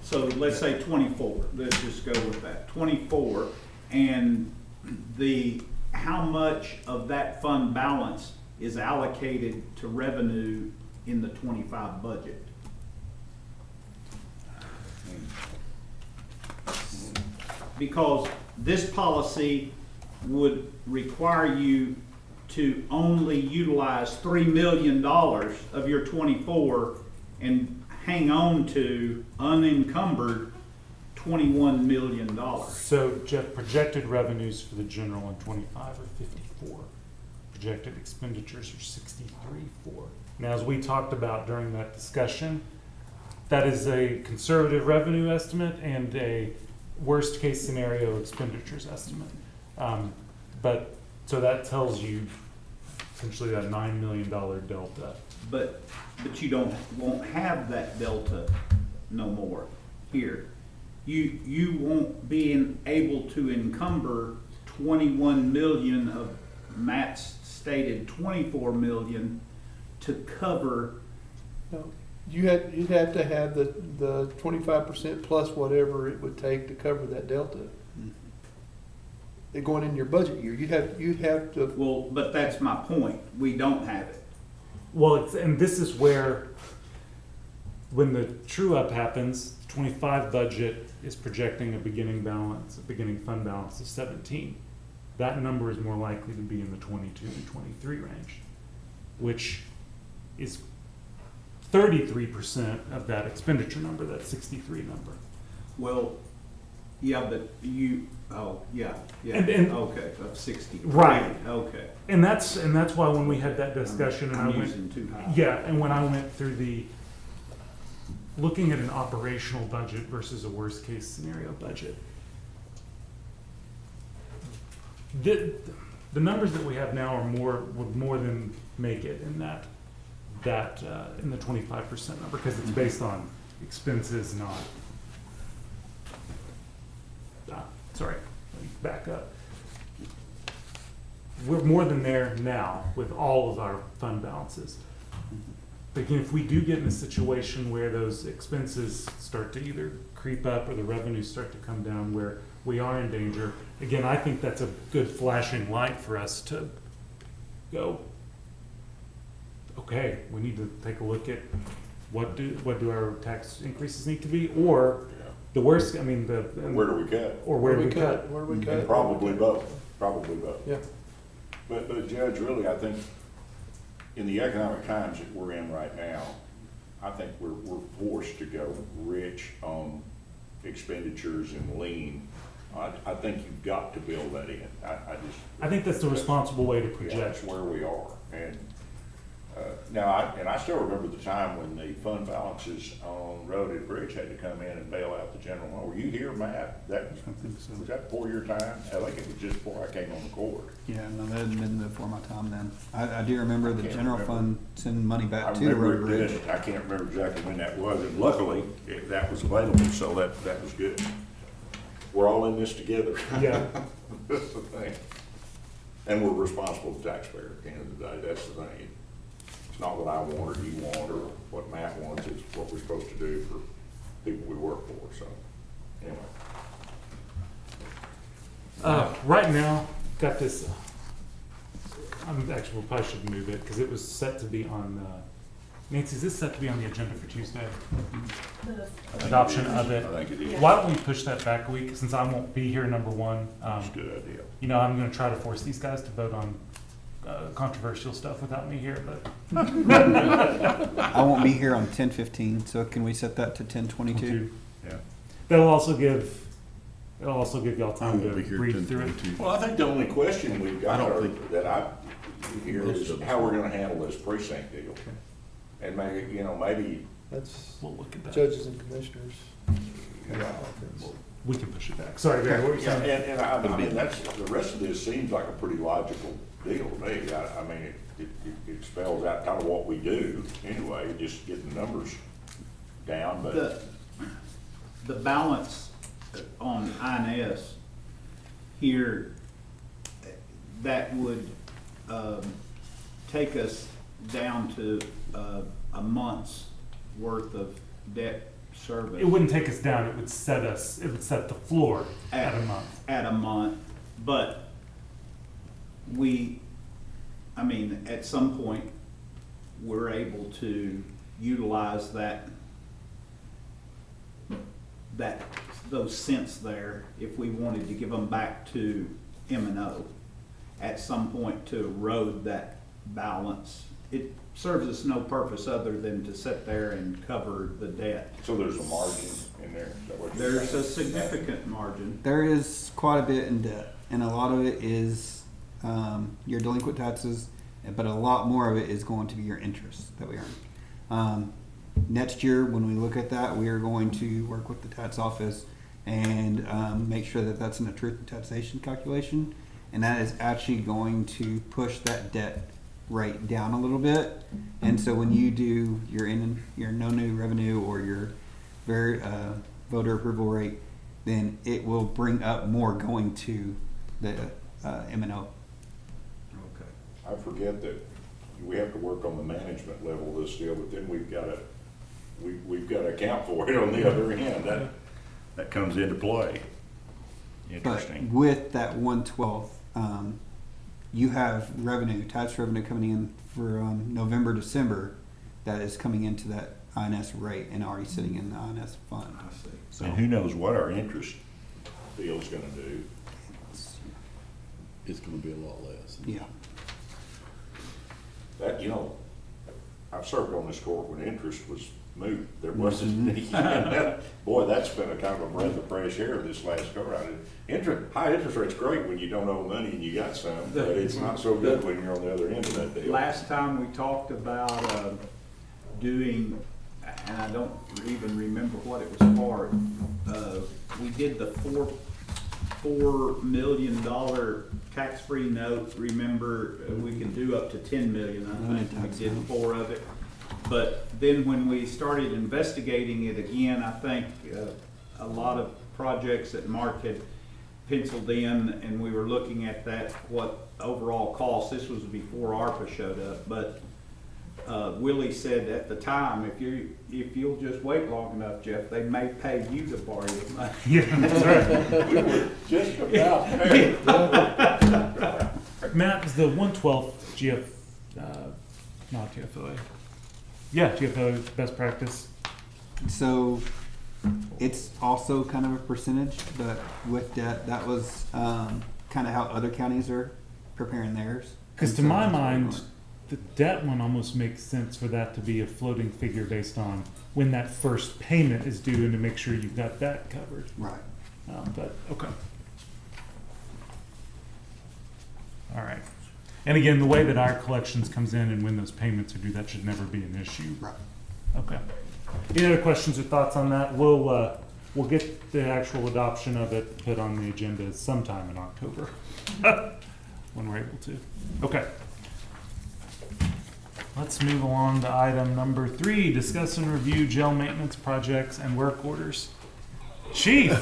So let's say 24, let's just go with that, 24, and how much of that fund balance is allocated to revenue in the 25 budget? Because this policy would require you to only utilize $3 million of your 24 and hang on to unencumbered $21 million. So, Jeff, projected revenues for the general in 25 are 54. Projected expenditures are 63.4. Now, as we talked about during that discussion, that is a conservative revenue estimate and a worst case scenario expenditures estimate. But so that tells you essentially that $9 million delta. But you won't have that delta no more here. You won't be able to encumber 21 million of Matt's stated 24 million to cover. no, you'd have to have the 25% plus whatever it would take to cover that delta. It going in your budget year, you'd have to. Well, but that's my point. We don't have it. Well, and this is where, when the true up happens, 25 budget is projecting a beginning fund balance of 17. That number is more likely to be in the 22 to 23 range, which is 33% of that expenditure number, that 63 number. Well, yeah, but yeah, And- okay, of 60. Right. Okay. And that's why when we had that discussion, and I I'm went, using too high. yeah, and when I went through looking at an operational budget versus a worst case scenario budget, the numbers that we have now would more than make it in that in the 25% number, because it's based on expenses, not. Sorry, let me back up. We're more than there now with all of our fund balances. But again, if we do get in a situation where those expenses start to either creep up or the revenues start to come down where we are in danger, again, I think that's a good flashing light for us to go, okay, we need to take a look at what do our tax increases need to be, or the worst, I mean, Where do we cut? or where do we cut? Where do we cut? And probably both, Yeah. But Judge, really, I think in the economic times that we're in right now, I think we're forced to go rich on expenditures and lean. I think you've got to build that in. I think that's the responsible way to Yeah, project. that's where we are. And Now, and I still remember the time when the fund balances on road and bridge had to come in and bail out the general fund. Were you here, Matt? That, I think so. was that before your time? I think it was just before I came on the court. Yeah, no, that had been before my time then. I do remember the Can't general remember. fund sending money I back to the road remember and it bridge. did. I can't remember exactly when that was, and luckily, that was available, so that was good. We're all in this together. Yeah. That's the thing. And we're responsible to taxpayers at the end of the day, that's the thing. It's not what I want or you want or what Matt wants, it's what we're supposed to do for people we work for, so, anyway. Right now, got this, I'm actually, we probably should move it, because it was set to be on, Nancy, is this set to be on the agenda for Tuesday? I think Adoption it is. of it. I think it is. Why don't we push that back a week, since I won't be here, number one. That's a good idea. You know, I'm gonna try to force these guys to vote on controversial stuff without me here, but. I won't be here on 10:15, so can we set that to 10:22? Yeah. That'll also give y'all I time to won't be here read through it. 10:22. Well, I think the only question we've got, I don't or think- that I hear Most is of us how we're gonna handle this precinct deal. And maybe, maybe, That's We'll look at that. judges and commissioners. yeah. We can push it back. Sorry, Barry, what were you Yeah, saying? and I mean, the rest of this seems like a pretty logical deal to me. I mean, it spells out kind of what we do anyway, just getting the numbers down, but. The balance on INS here, that would, take us down to, a month's worth of debt service. It wouldn't take us down, it would set the floor at a month. At a month, but at some point, we're able to utilize those cents there, if we wanted to give them back to M&O at some point to erode that balance. It serves us no purpose other than to sit there and cover the debt. So there's a margin in there, is that what you're There's saying? a significant margin. There is quite a bit in debt, and a lot of it is your delinquent taxes, but a lot more of it is going to be your interest that we earn. Next year, when we look at that, we are going to work with the tax office and make sure that that's in a truth and taxation calculation, and that is actually going to push that debt rate down a little bit. And so when you do your no new revenue or your voter approval rate, then it will bring up more going to the M&O. Okay. I forget that we have to work on the management level of this deal, but then we've got to account for it on the other end. That comes into play. But Interesting. with that 1/12, you have tax revenue coming in for November, December, that is coming into that INS rate and already sitting in the INS fund. I see. So And who knows what our interest deal's gonna do. It's gonna be a lot less. yeah. That, I've served on this court when interest was moot. There wasn't any. Boy, that's been a kind of a breath of fresh air this last go round. High interest rate's great when you don't owe money and you got some, but it's not so good when you're on the other end of that deal. Last time we talked about doing, and I don't even remember what it was for, we did the $4 million tax-free note. Remember, we can do up to 10 million, I think. We did 4 of it. But then when we started investigating it again, I think a lot of projects that Mark had penciled in, and we were looking at what overall cost, this was before ARPA showed up, but Willie said at the time, if you'll just wait long enough, Jeff, they may pay you to borrow your money. Yeah, that's right. We were just about there. Matt, is the 1/12 not GFOA? Yeah, GFOA best practice. So it's also kind of a percentage, but with debt, that was kind of how other counties are preparing theirs. Because to And so my that's what we're mind, doing. the debt one almost makes sense for that to be a floating figure based on when that first payment is due and to make sure you've got that covered. Right. But, okay. All right. And again, the way that our collections comes in and when those payments are due, that should never be an issue. Right. Okay. Any other questions or thoughts on that? We'll get the actual adoption of it put on the agenda sometime in October, when we're able to. Okay. Let's move along to item number 3, discuss and review jail maintenance projects and work orders. Chief,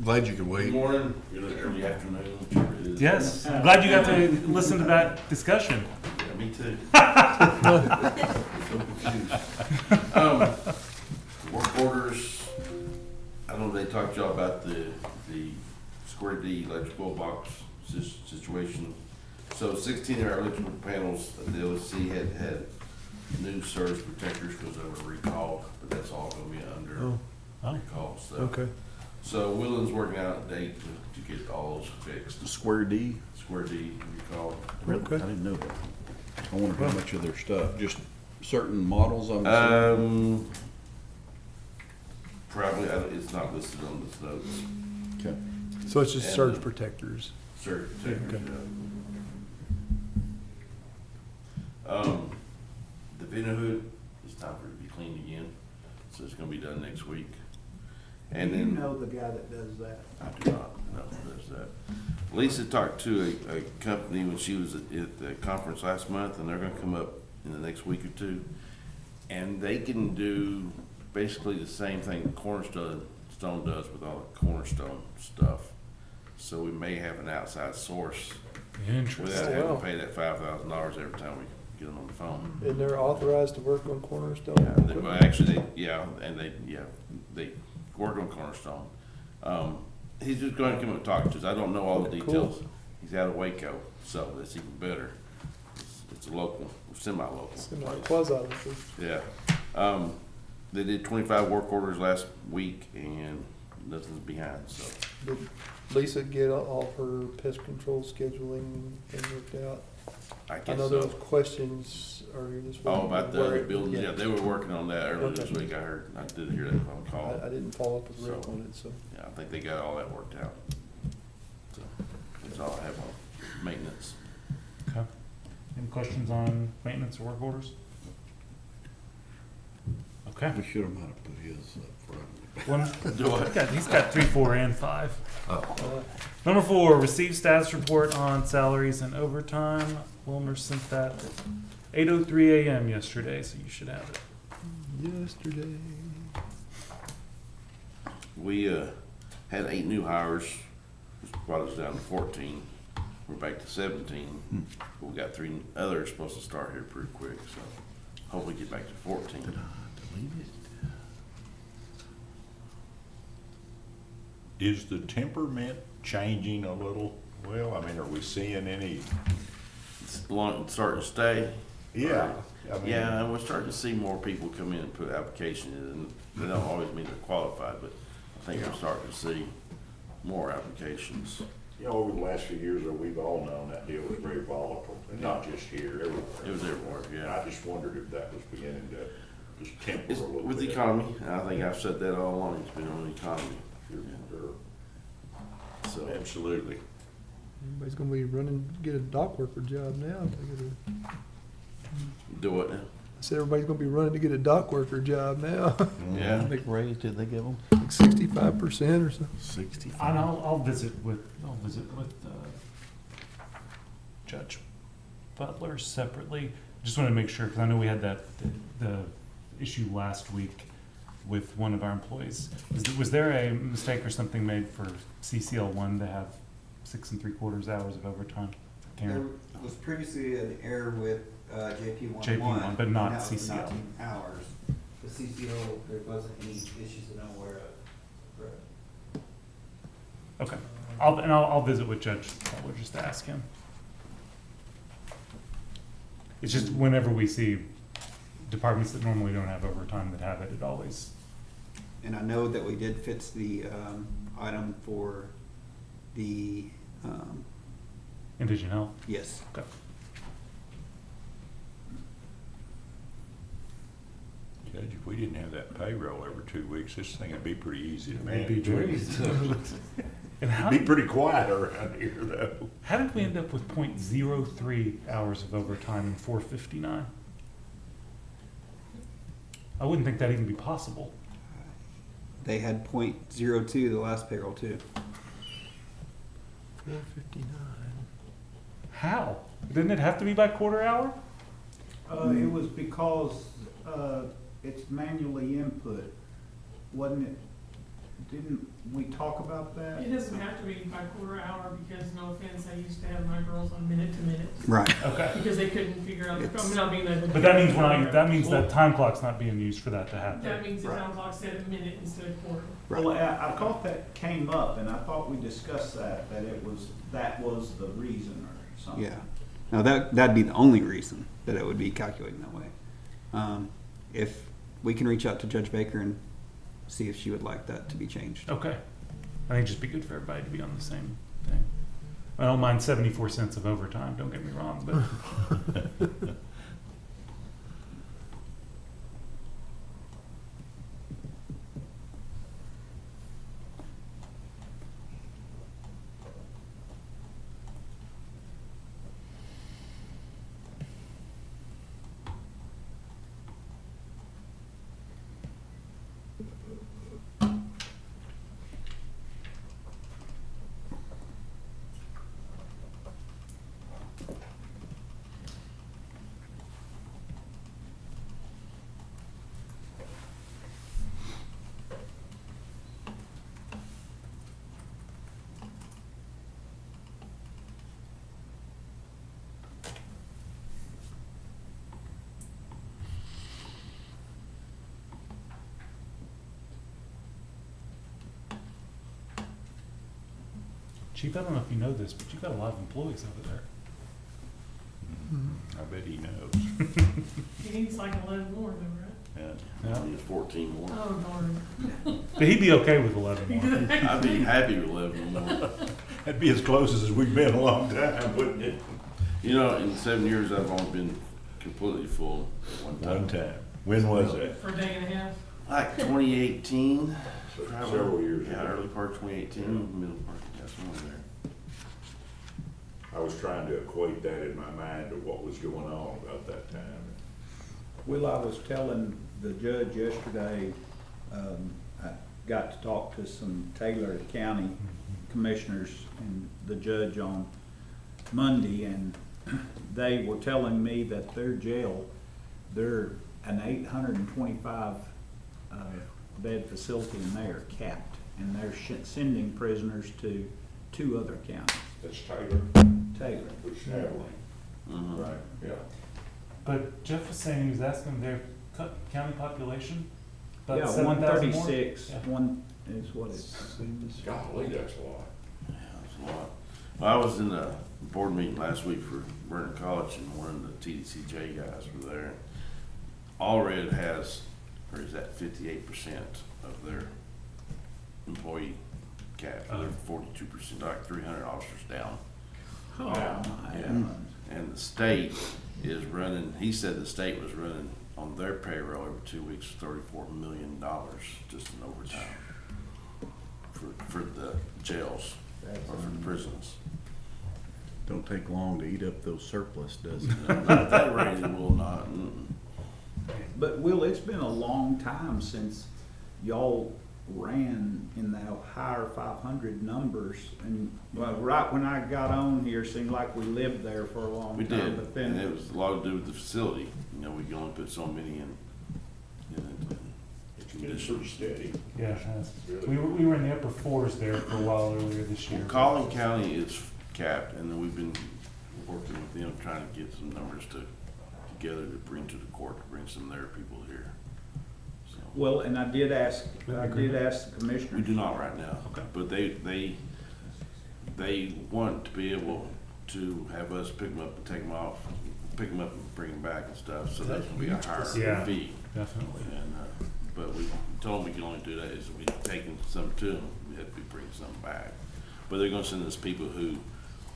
Glad you could Good wait. morning, good early afternoon, whichever it is. yes, I'm glad you got to listen to that discussion. Yeah, me too. So confused. Work orders, I know they talked to y'all about the Square D electrical box situation. So 16 of our electrical panels, the LSC had new surge protectors because they were recalled, but that's all gonna be under Oh. recall stuff. So Willen's working out a date to get all those fixed. Square D? Square D recalled. I didn't know that. I wonder how much of their stuff, just certain models, I'm assuming? Probably, it's not listed on this notes. Okay. So it's just And, surge uh, protectors. Surge protectors, Okay. The Vina hood, it's time for it to be cleaned again, so it's gonna be done next week. And Do you then, know the guy that does that? I do not know who does that. Lisa talked to a company when she was at the conference last month, and they're gonna come up in the next week or two. And they can do basically the same thing that Cornerstone does with all the Cornerstone stuff. So we may have an outside source without Interesting. having Wow. to pay that $5,000 every time we get them on the phone. And they're authorized to work on Cornerstone? Yeah, well, actually, they work on Cornerstone. He's just going to come and talk to us. I don't know all the Cool. details. He's out of Waco, so that's even better. It's a local, semi-local. Quasi-local. Yeah. They did 25 work orders last week and nothing's behind, so. Did Lisa get all of her pest control scheduling and worked out? I I guess know there was so. questions earlier this week. Oh, about the where other it- buildings, yeah, they were working on that earlier Okay. this week, I heard. I did hear that phone call. I didn't follow up with Rick So- on it, so. Yeah, I think they got all that worked out. So, that's all I have on maintenance. Okay. Any questions on maintenance or work orders? Okay. We should have might have put his up front. One, Do I? he's got 3, 4, and 5. uh, Number 4, receive status report on salaries and overtime. Wilmer sent that at 8:03 a.m. yesterday, so you should have it. Yesterday. We, had 8 new hires, which brought us down to 14. We're back to 17. But we got 3 others supposed to start here pretty quick, so hopefully get back to 14. Is the temperament changing a little? Well, I mean, are we seeing any? It's starting to stay. Yeah. I mean, Yeah, and we're starting to see more people come in and put applications in, and they don't always mean they're qualified, but I think we're starting to see more applications. You know, over the last few years, we've all known that deal was very volatile, and not just here, everywhere. It was everywhere, And yeah. I just wondered if that was beginning to just temper It's a little bit. with the economy, and I think I've said that all along, it's been on the economy. Sure. So, Absolutely. Everybody's gonna be running to get a dock worker job now. I do it now. said everybody's gonna be running to get a dock worker job now. Yeah. How big raise did they give them? Like 65% or so. 65. And I'll visit with Judge Butler separately. Just want to make sure, because I know we had the issue last week with one of our employees. Was there a mistake or something made for CCL1 to have 6 3/4 hours of overtime? There Karen? was previously an error with JP1. JP1, but not and that was CCL. 19 hours. The CCO, there wasn't any issues that I'm aware of. Right. Okay. I'll visit with Judge Butler just to ask him. It's just whenever we see departments that normally don't have overtime that have it, it always, And I know that we did fix the item for the, Indigent Health. yes. Okay. Judge, if we didn't have that payroll every 2 weeks, this thing would be pretty easy to It'd be manage. very easy. And how It'd be pretty quiet around here, though. how did we end up with 0.03 hours of overtime and 459? I wouldn't think that'd even be possible. They had .02 the last payroll too. How? Didn't it have to be by quarter hour? It was because, it's manually input, wasn't it? Didn't we talk about that? It doesn't have to be by quarter hour, because no offense, I used to have my girls on minute to minute, Right. Okay. because they couldn't figure out, I'm not being able to. But that means we're not, that means that time clock's not being used for that to happen. That means the time clock said a minute instead of quarter. Well, I thought that came up, and I thought we discussed that that was the reason or something. Yeah. Now that'd be the only reason that it would be calculating that way. If we can reach out to Judge Baker and see if she would like that to be changed. Okay. I think it'd just be good for everybody to be on the same thing. I don't mind 74 cents of overtime, don't get me wrong, but Chief, I don't know if you know this, but you've got a lot of employees over there. I bet he knows. He needs like 11 more though, right? Yeah. Yeah. I need 14 more. Oh, darn. But he'd be okay with 11 more. I'd be happy with 11 more. That'd be as close as we've been a long time, wouldn't it? You know, in 7 years, I've only been completely full at one time. One time. When was that? For a day and a half. Like 2018. probably. Several years Yeah, ago. early part of 2018, middle part, yeah, somewhere there. I was trying to equate that in my mind to what was going on about that time. Well, I was telling the judge yesterday, I got to talk to some Taylor County commissioners and the judge on Monday, and they were telling me that their jail, they're an 825 bed facility, and they are capped, and they're sending prisoners to 2 other counties. That's Taylor, Taylor. which Abilene, Mhm. right, yeah. But Jeff was saying he was asking their county population. About Yeah, 7,000 more? 136, Yeah. one is what it seems. Golly, that's a lot. Yeah, it's a lot. Well, I was in a board meeting last week for Vernon College, and one of the TDCJ guys were there. Allred has, or is that 58% of their employee cap? They're 42%, like 300 officers down. Oh, Wow. my Yeah. heavens. And the state is running, he said the state was running on their payroll every 2 weeks, $34 million just in overtime for the jails or for the prisons. Don't take long to eat up those surplus, does it? Not at that rate, it will not. Mm-mm. But Will, it's been a long time since y'all ran in the higher 500 numbers, and well, right when I got on here, seemed like we lived there for a long We time. did, But and then, it was a lot to do with the facility. You know, we can only put so many in It's been pretty steady. Yeah, it has. We were in the upper 4s there for a while earlier this year. Collin County is capped, and then we've been working with them, trying to get some numbers together to bring to the court, to bring some of their people here. So, well, and I did ask the commissioners. we do not right now, Okay. but they want to be able to have us pick them up and take them off, pick them up and bring them back and stuff, so that's gonna be a higher Yeah. fee. Definitely. And, but we told them we can only do that is we taking some to them, we have to be bringing some back. But they're gonna send us people who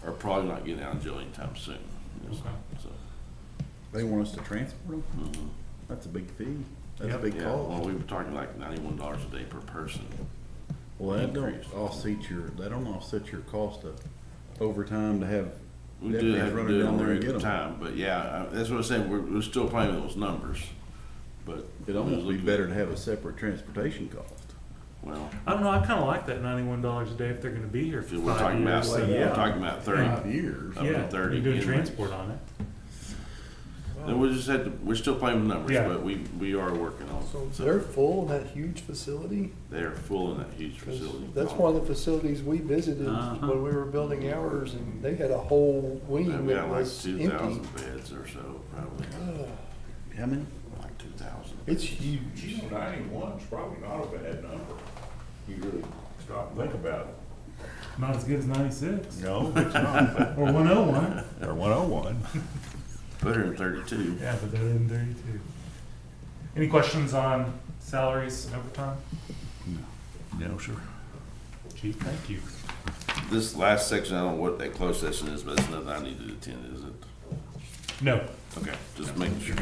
are probably not getting out of jail anytime soon. You know, Okay. So, They want us to transport them? mhm. That's a big fee. That's a Yep. big Yeah, cost. well, we were talking like $91 a day per person. Well, that don't offset your cost of overtime to have We do deputies have to running do it down on there the and get regular them. time, but yeah, that's what I'm saying, we're still playing with those numbers, but. It'd almost be better to have a separate transportation cost. Well, I don't know, I kinda like that $91 a day if they're gonna be here for we're 5 talking about, years. Well, we're yeah. talking about 30, Yeah. 5 years. up to Yeah, 30 you're doing inmates. transport on it. Then we just had to, we're still playing with numbers, Yeah. but we are working on it. So they're full in that huge facility? They're full in that huge 'Cause facility. that's one of the facilities we visited Uh-huh. when we were building ours, and they had a whole wing We that got like was 2,000 empty. beds or so, probably, How many? like 2,000. It's huge. 91's probably not a bad number. You really stop and think about it. Not as good as 96. No, it's not. Or 101. Or 101. Better than 32. Yeah, but they're in 32. Any questions on salaries and overtime? No, sir. Chief, thank you. This last section, I don't know what that closed session is, but it's nothing I need to attend, is it? No, Okay, just making sure.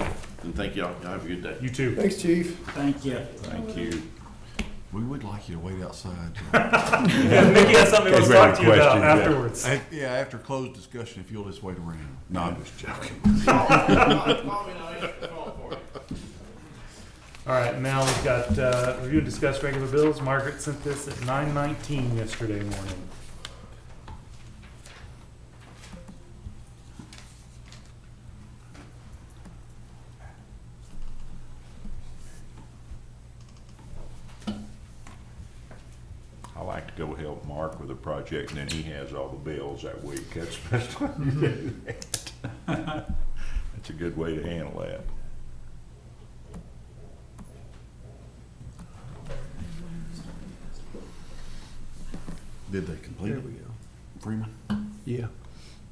And thank y'all. Y'all have a good day. you too. Thanks, chief. Thank you. Thank you. We would like you to wait outside. Yeah, Mickey has something he wants to talk to you about Questions, yeah. afterwards. Yeah, after closed discussion, if you'll just wait around. No, I'm just joking. All right, now we've got review and discuss regular bills. Margaret sent this at 9:19 yesterday morning. I like to go help Mark with a project, and then he has all the bills that week. That's the best way to do that. That's a good way to handle that. Did they complete There it? we go. Freeman? Yeah.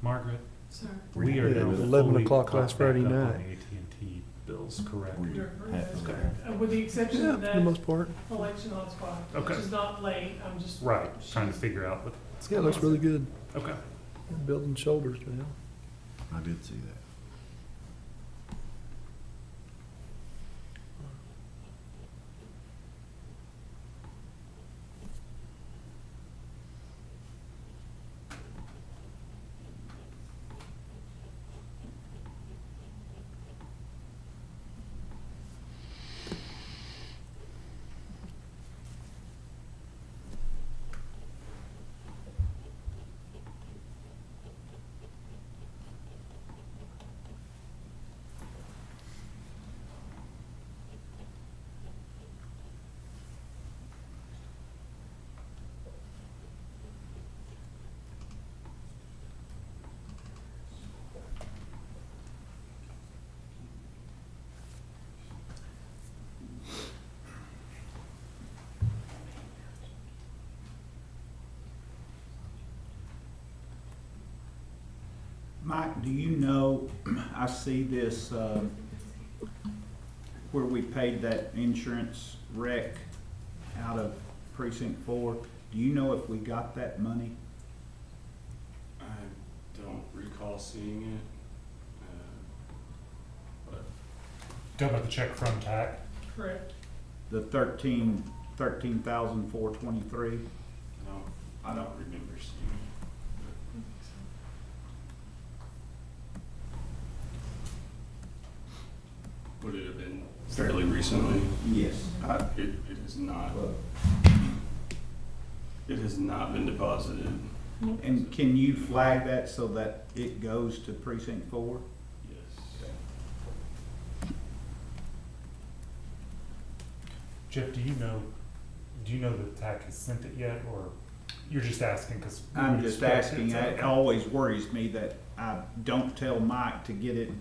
Margaret, Sir. we are Yeah, now it was 11 fully o'clock caught last Friday back up on night. the AT&T bills, correct? Were you happy with that? With the exception Yeah, of for that the most part. election hotspot, Okay. which is not late, I'm just. Right, trying to figure out what. Yeah, it looks really good. Okay. Building shoulders now. I did see that. Mike, do you know, I see this, where we paid that insurance wreck out of precinct 4. Do you know if we got that money? I don't recall seeing it. But Talking about the check from TAC. Correct. The 13,423? no, I don't remember seeing it. Would it have been fairly recently? Yes. It is not. It has not been deposited. And can you flag that so that it goes to precinct 4? Yes. Jeff, do you know that TAC has sent it yet, or you're just asking because? I'm just asking. It always worries me that I don't tell Mike to get it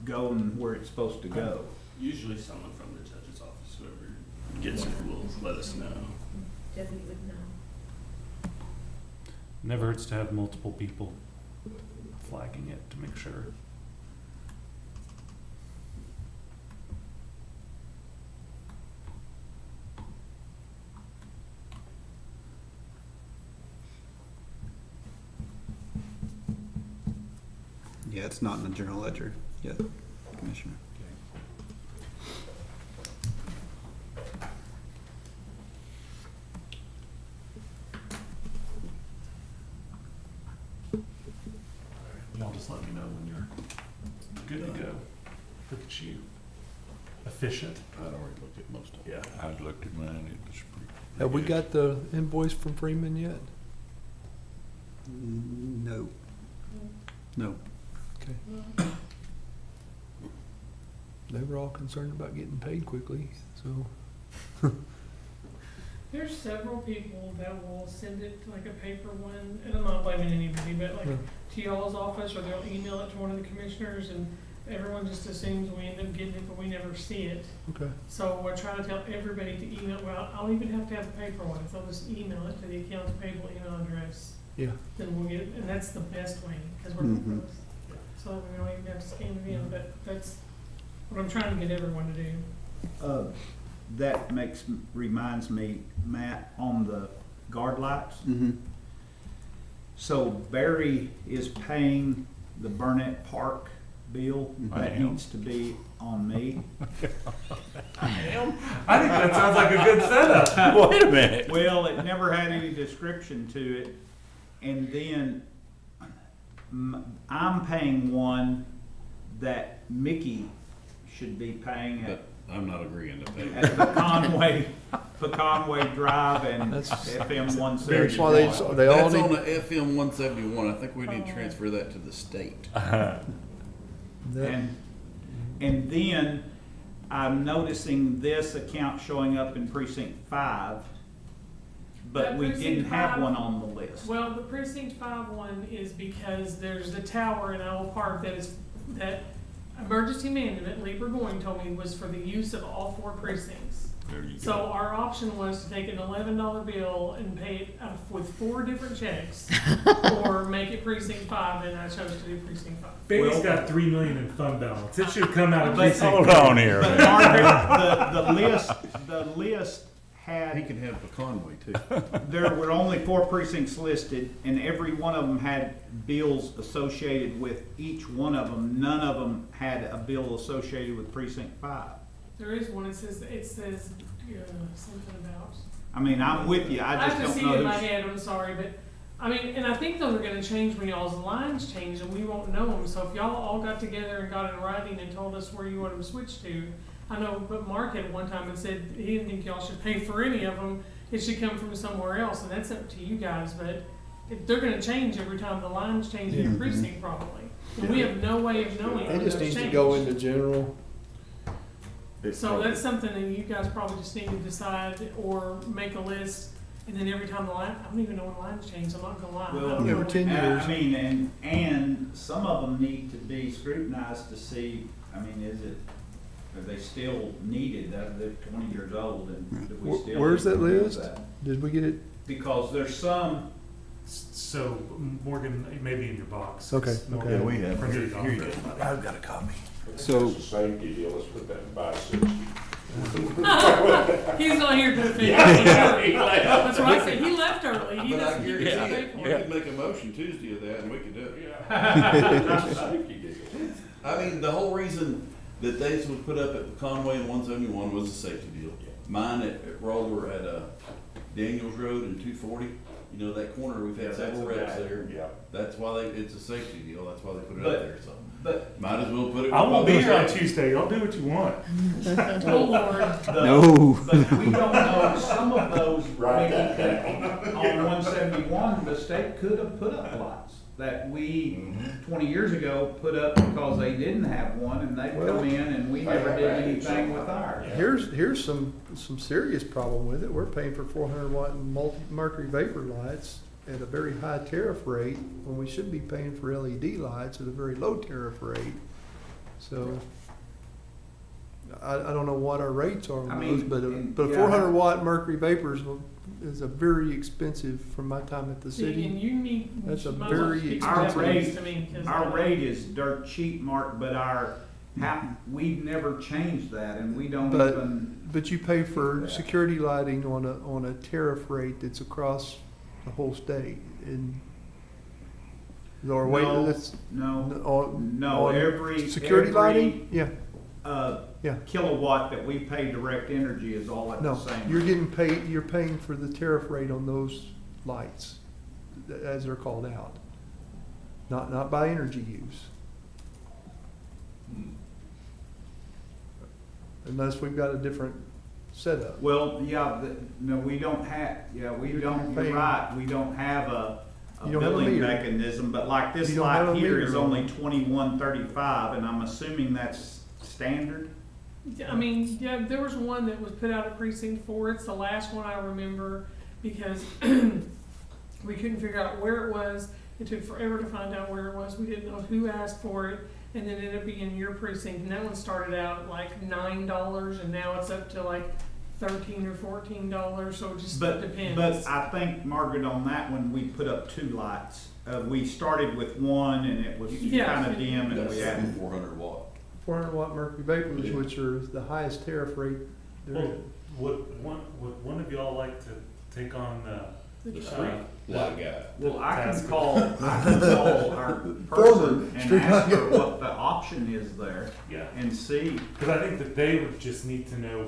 going where it's supposed to go. Usually someone from the judge's office, whoever gets it, will let us know. Definitely would know. Never hurts to have multiple people flagging it to make sure. Yeah, it's not in the journal ledger yet, Commissioner. else, let me know when you're good to go. Look at you. Efficient. I'd already looked at most of them. Yeah. I'd looked at mine, it was pretty. Have we got the invoice from Freeman yet? No. No. Okay. They were all concerned about getting paid quickly, so. There's several people that will send it to like a paper one, and I'm not blaming anybody, but like Yeah. to y'all's office, or they'll email it to one of the commissioners, and everyone just assumes we end up getting it, but we never see it. Okay. So we're trying to tell everybody to email, well, I'll even have to have a paper one, if they'll just email it to the accounts payable email address, Yeah. then we'll get it, and that's the best way, because we're Mhm. so that we don't even have to scan it in, but that's what I'm trying to get everyone to do. That reminds me, Matt, on the guard lights. Mm-hmm. So Barry is paying the Burnett Park bill. That needs to be on me. I think that sounds like a good setup. Wait a minute. Well, it never had any description to it. And then I'm paying one that Mickey should be paying But at I'm not agreeing to pay. Peconway Drive and That's- FM That's 171. why they all That's on need. the FM 171. I think we need to transfer that to the state. that- And then I'm noticing this account showing up in precinct 5, but That we precinct didn't have 5 one on the list. Well, the precinct 5 one is because there's the tower in Owl Park that emergency management, Lee Burgoyne told me, was for the use of all 4 precincts. There you So go. our option was to take an $11 bill and pay it with 4 different checks, or make it precinct 5, and I chose to do precinct 5. Baby's got $3 million in fund balance. It should come out of But- precinct. Hold on here, But man. Margaret, the list He had, can have Peconway too. there were only 4 precincts listed, and every one of them had bills associated with each one of them. None of them had a bill associated with precinct 5. There is one, it says something about. I mean, I'm with you, I I just have to don't see it in my know who's. head, I'm sorry, but, I mean, and I think those are gonna change when y'all's lines change, and we won't know them, so if y'all all got together and got in writing and told us where you want them switched to, I know, but Mark had one time and said he didn't think y'all should pay for any of them, it should come from somewhere else, and that's up to you guys, but they're gonna change every time the lines change in your precinct probably, and we have no way of knowing It when just those needs to change. go into general. So that's something that you guys probably just need to decide or make a list, and then every time the line, I don't even know when lines change, I'm not gonna lie. I Well, don't know every when- 10 years. I mean, and some of them need to be scrutinized to see, I mean, are they still needed? They're 20 years old, and do we still? Where's need that to do list? Did we get it? Because there's some, So Morgan, it may be in your box. Okay, Morgan okay. Yeah, we have. printed it off. Here you go. I've got a copy. So- It's a safety deal, let's put that in 560. He's not here to defend. That's what I said, he left early, he But I doesn't, he guarantee doesn't pay it, for you it. could make a motion Tuesday of that and we could do it. It's a safety deal. I mean, the whole reason that they was put up at Conway and 171 was a safety deal. Mine at Roller at Daniels Road and 240, you know, that corner, we've had several wrecks there. Yeah. That's why it's a safety deal, that's why they put it But- up there, so. but Might as well put it. I won't be here on Tuesday. Y'all do what you want. Oh, Lord. No. but we don't know, some of those, Write maybe that on 171, the state could have put up lights that we, 20 years ago, put up because they didn't have one, and they Well, come in and we never did anything with ours. Here's some serious problem with it. We're paying for 400 watt mercury vapor lights at a very high tariff rate when we should be paying for LED lights at a very low tariff rate. So I don't know what our rates are I on mean, those, and- but yeah. 400 watt mercury vapors is a very expensive from my time at the See, and city. you need. That's a might as well very speak to Our that rate, to me, 'cause our I- rate is dirt cheap, Mark, but we've never changed that, and we don't But- even, But you pay for Yeah. security lighting on a tariff rate that's across the whole state and or wait, No. that's no, on, no, on every. security every, lighting? Yeah, yeah. Kilowatt that we pay direct energy is all at the No, same. you're getting paid, you're paying for the tariff rate on those lights, as they're called out. not by energy use. Unless we've got a different setup. Well, yeah, no, we don't have, you're right, we don't have a You don't have a billing meter. mechanism, but like this You don't have light a here meter is on only it. 2135, and I'm assuming that's standard? Yeah, I mean, yeah, there was one that was put out at precinct 4. It's the last one I remember because we couldn't figure out where it was. It took forever to find out where it was. We didn't know who asked for it, and then it ended up being in your precinct. And that one started out at like $9, and now it's up to like $13 or $14. So it just depends. But I think, Margaret, on that one, we put up 2 lights. We started with one, and it was Yeah. kind of dim, and we That's added. 400 watt. 400 watt mercury vapors, Yeah. which are the highest tariff rate there is. Would one of y'all like to take on The street light guy. Well, I can Passcode. call our Former person and street ask her light. what the option is there Yeah, and see. because I think that they would just need to know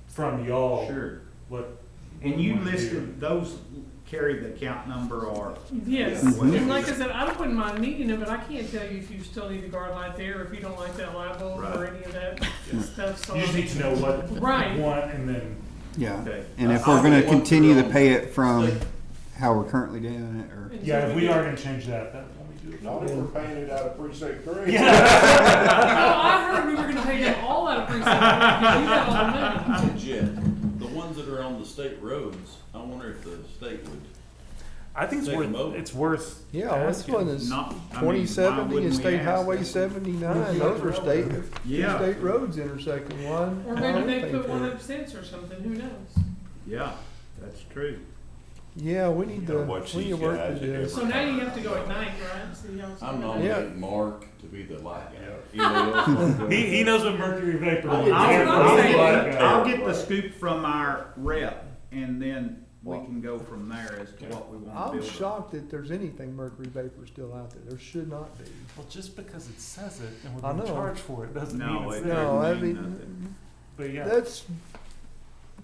from y'all Sure. what. And you what we do. listed, those carry the account number or? Yes, Mhm. and like I said, I wouldn't mind needing it, but I can't tell you if you still need the guard light there, if you don't like that light bulb or Right. any of that stuff, so. You just need to know what Right. you want, and then Yeah. Okay. And if I we're gonna would want continue to to pay it from how we're currently doing it, or. And yeah, so if we are gonna change that will be do it. Not if we're paying it out of precinct 3. Oh, I heard we were gonna pay them all out of precinct, because you got all the money. Legit. The ones that are on the state roads, I wonder if the state would. I think Take 'em over. it's worth. Yeah, this asking. one is Not- I mean, why 2070 wouldn't and we State ask Highway them? 79, those are state, two Yeah. state roads intersecting one. Or I maybe don't they think put one they're- up since or something, who knows? Yeah, that's true. Yeah, we need Gotta to, watch we need to these work guys with at this. So now you have to go at night, right? So you have to- I'm Yeah. nominating Mark to be the light guy. Anybody else want to go? He knows what mercury vapor I'll, is. I'll get the scoop from our rep, and then we can go from there as to what we want to I'm build. shocked that there's anything mercury vapor still out there. There should not be. Well, just because it says it and I we're being know. charged for it doesn't No, mean it's it there. No, I doesn't mean mean, nothing. But yeah, that's,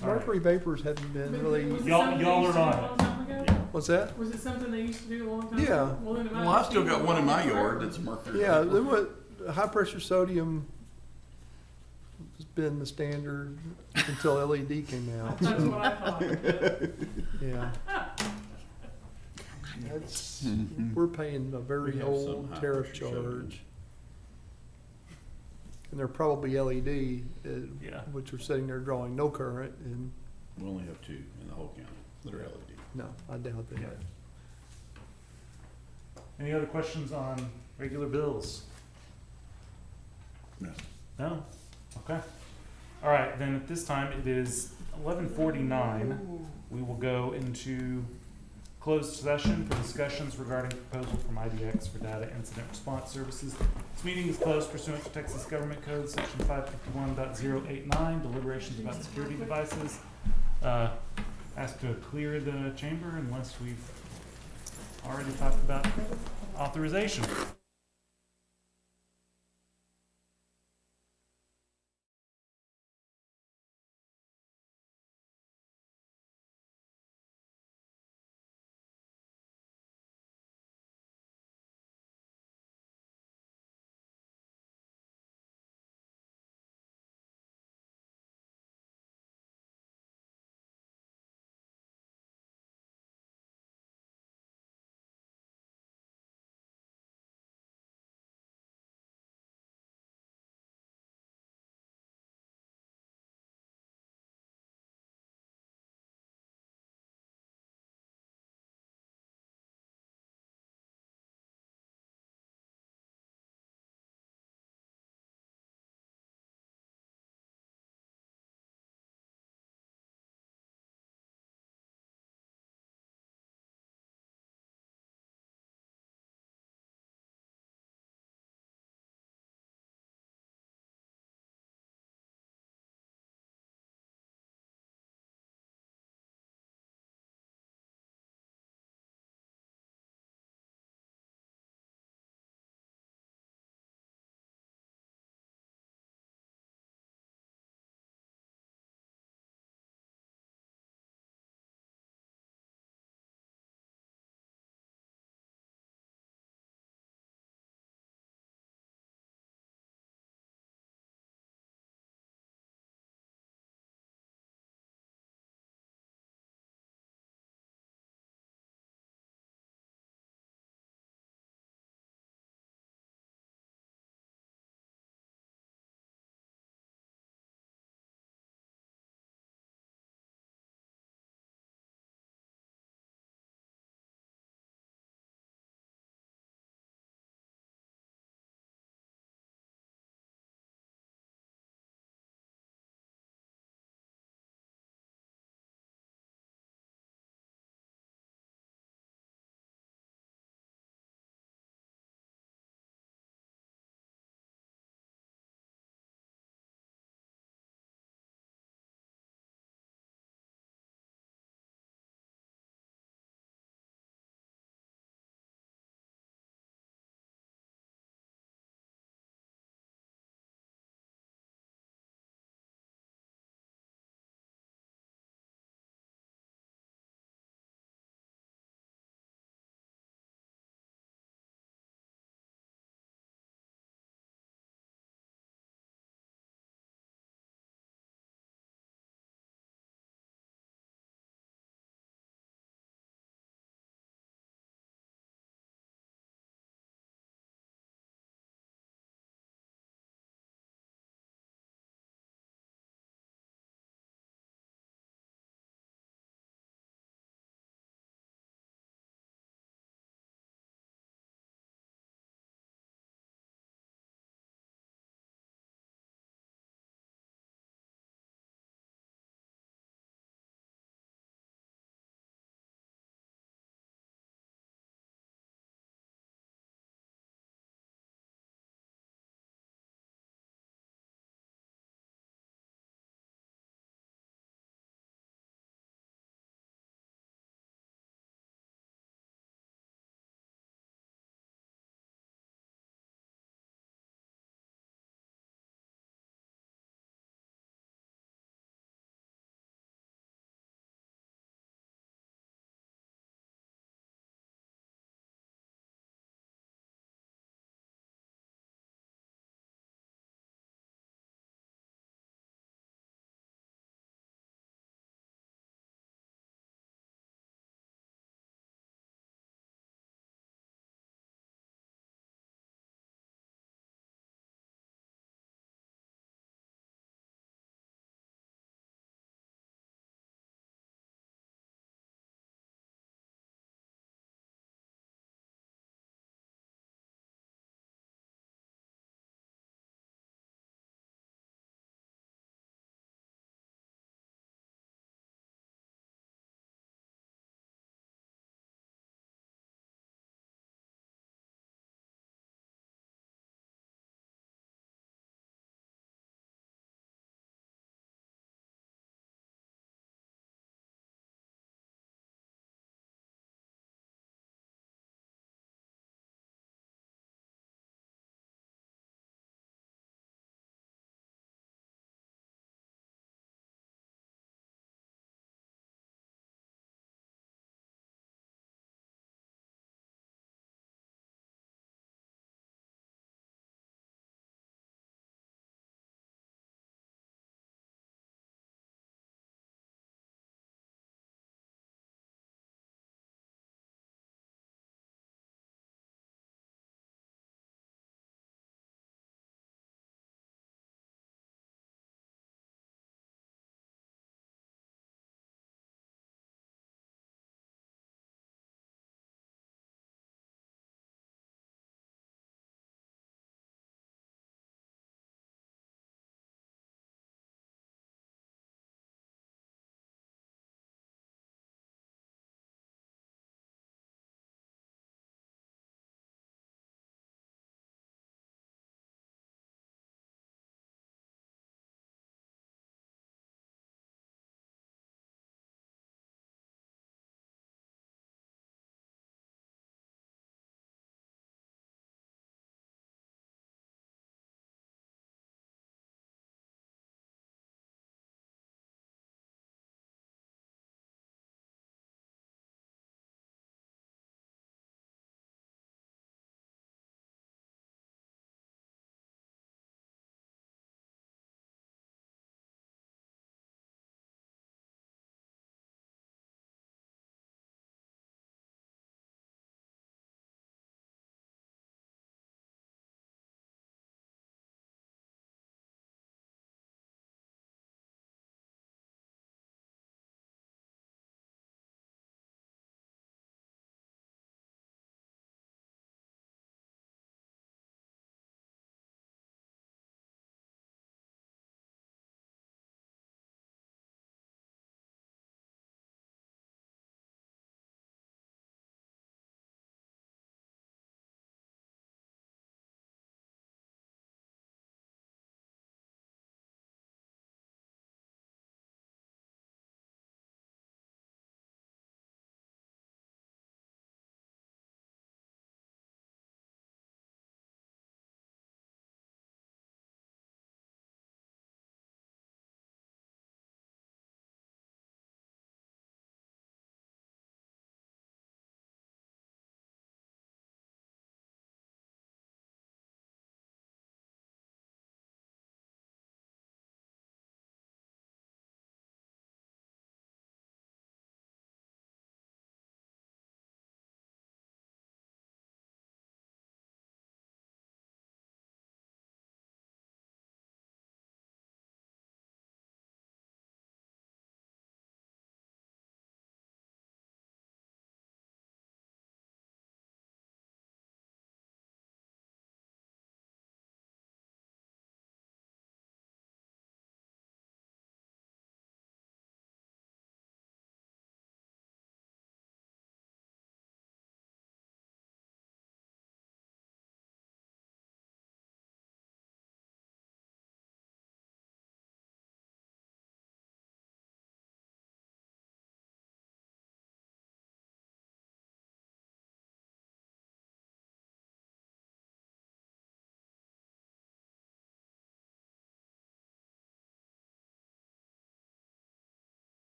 All right. mercury vapors haven't been But really, was it Y'all- something they y'all used to are do a on long time ago? what's that? Was it something they used to do a long time Yeah. ago? Well, then it might Well, I've be still got one in my forever. yard that's mercury. Yeah, vapor. high pressure sodium has been the standard until LED came out. That's what I thought. Yeah. That's, we're paying a very We have some old high tariff pressure sodium. charge. And they're probably LED, Yeah. which are sitting there drawing no current, and We only have 2 in the whole county that are LED. no, I doubt that. Yeah. Any other questions on regular bills? No. No? Okay. All right, then at this time, it is 11:49. We will go into closed session for discussions regarding proposal from IDX for data incident response services. This meeting is closed pursuant to Texas Government Code, section 551.089, deliberations about security devices. Ask to clear the chamber unless we've already talked about authorization.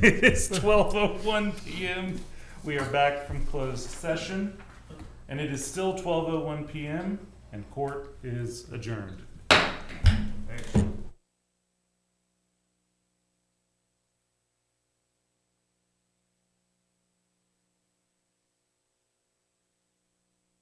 It is 12:01 p.m. We are back from closed session, and it is still 12:01 p.m. and court is adjourned.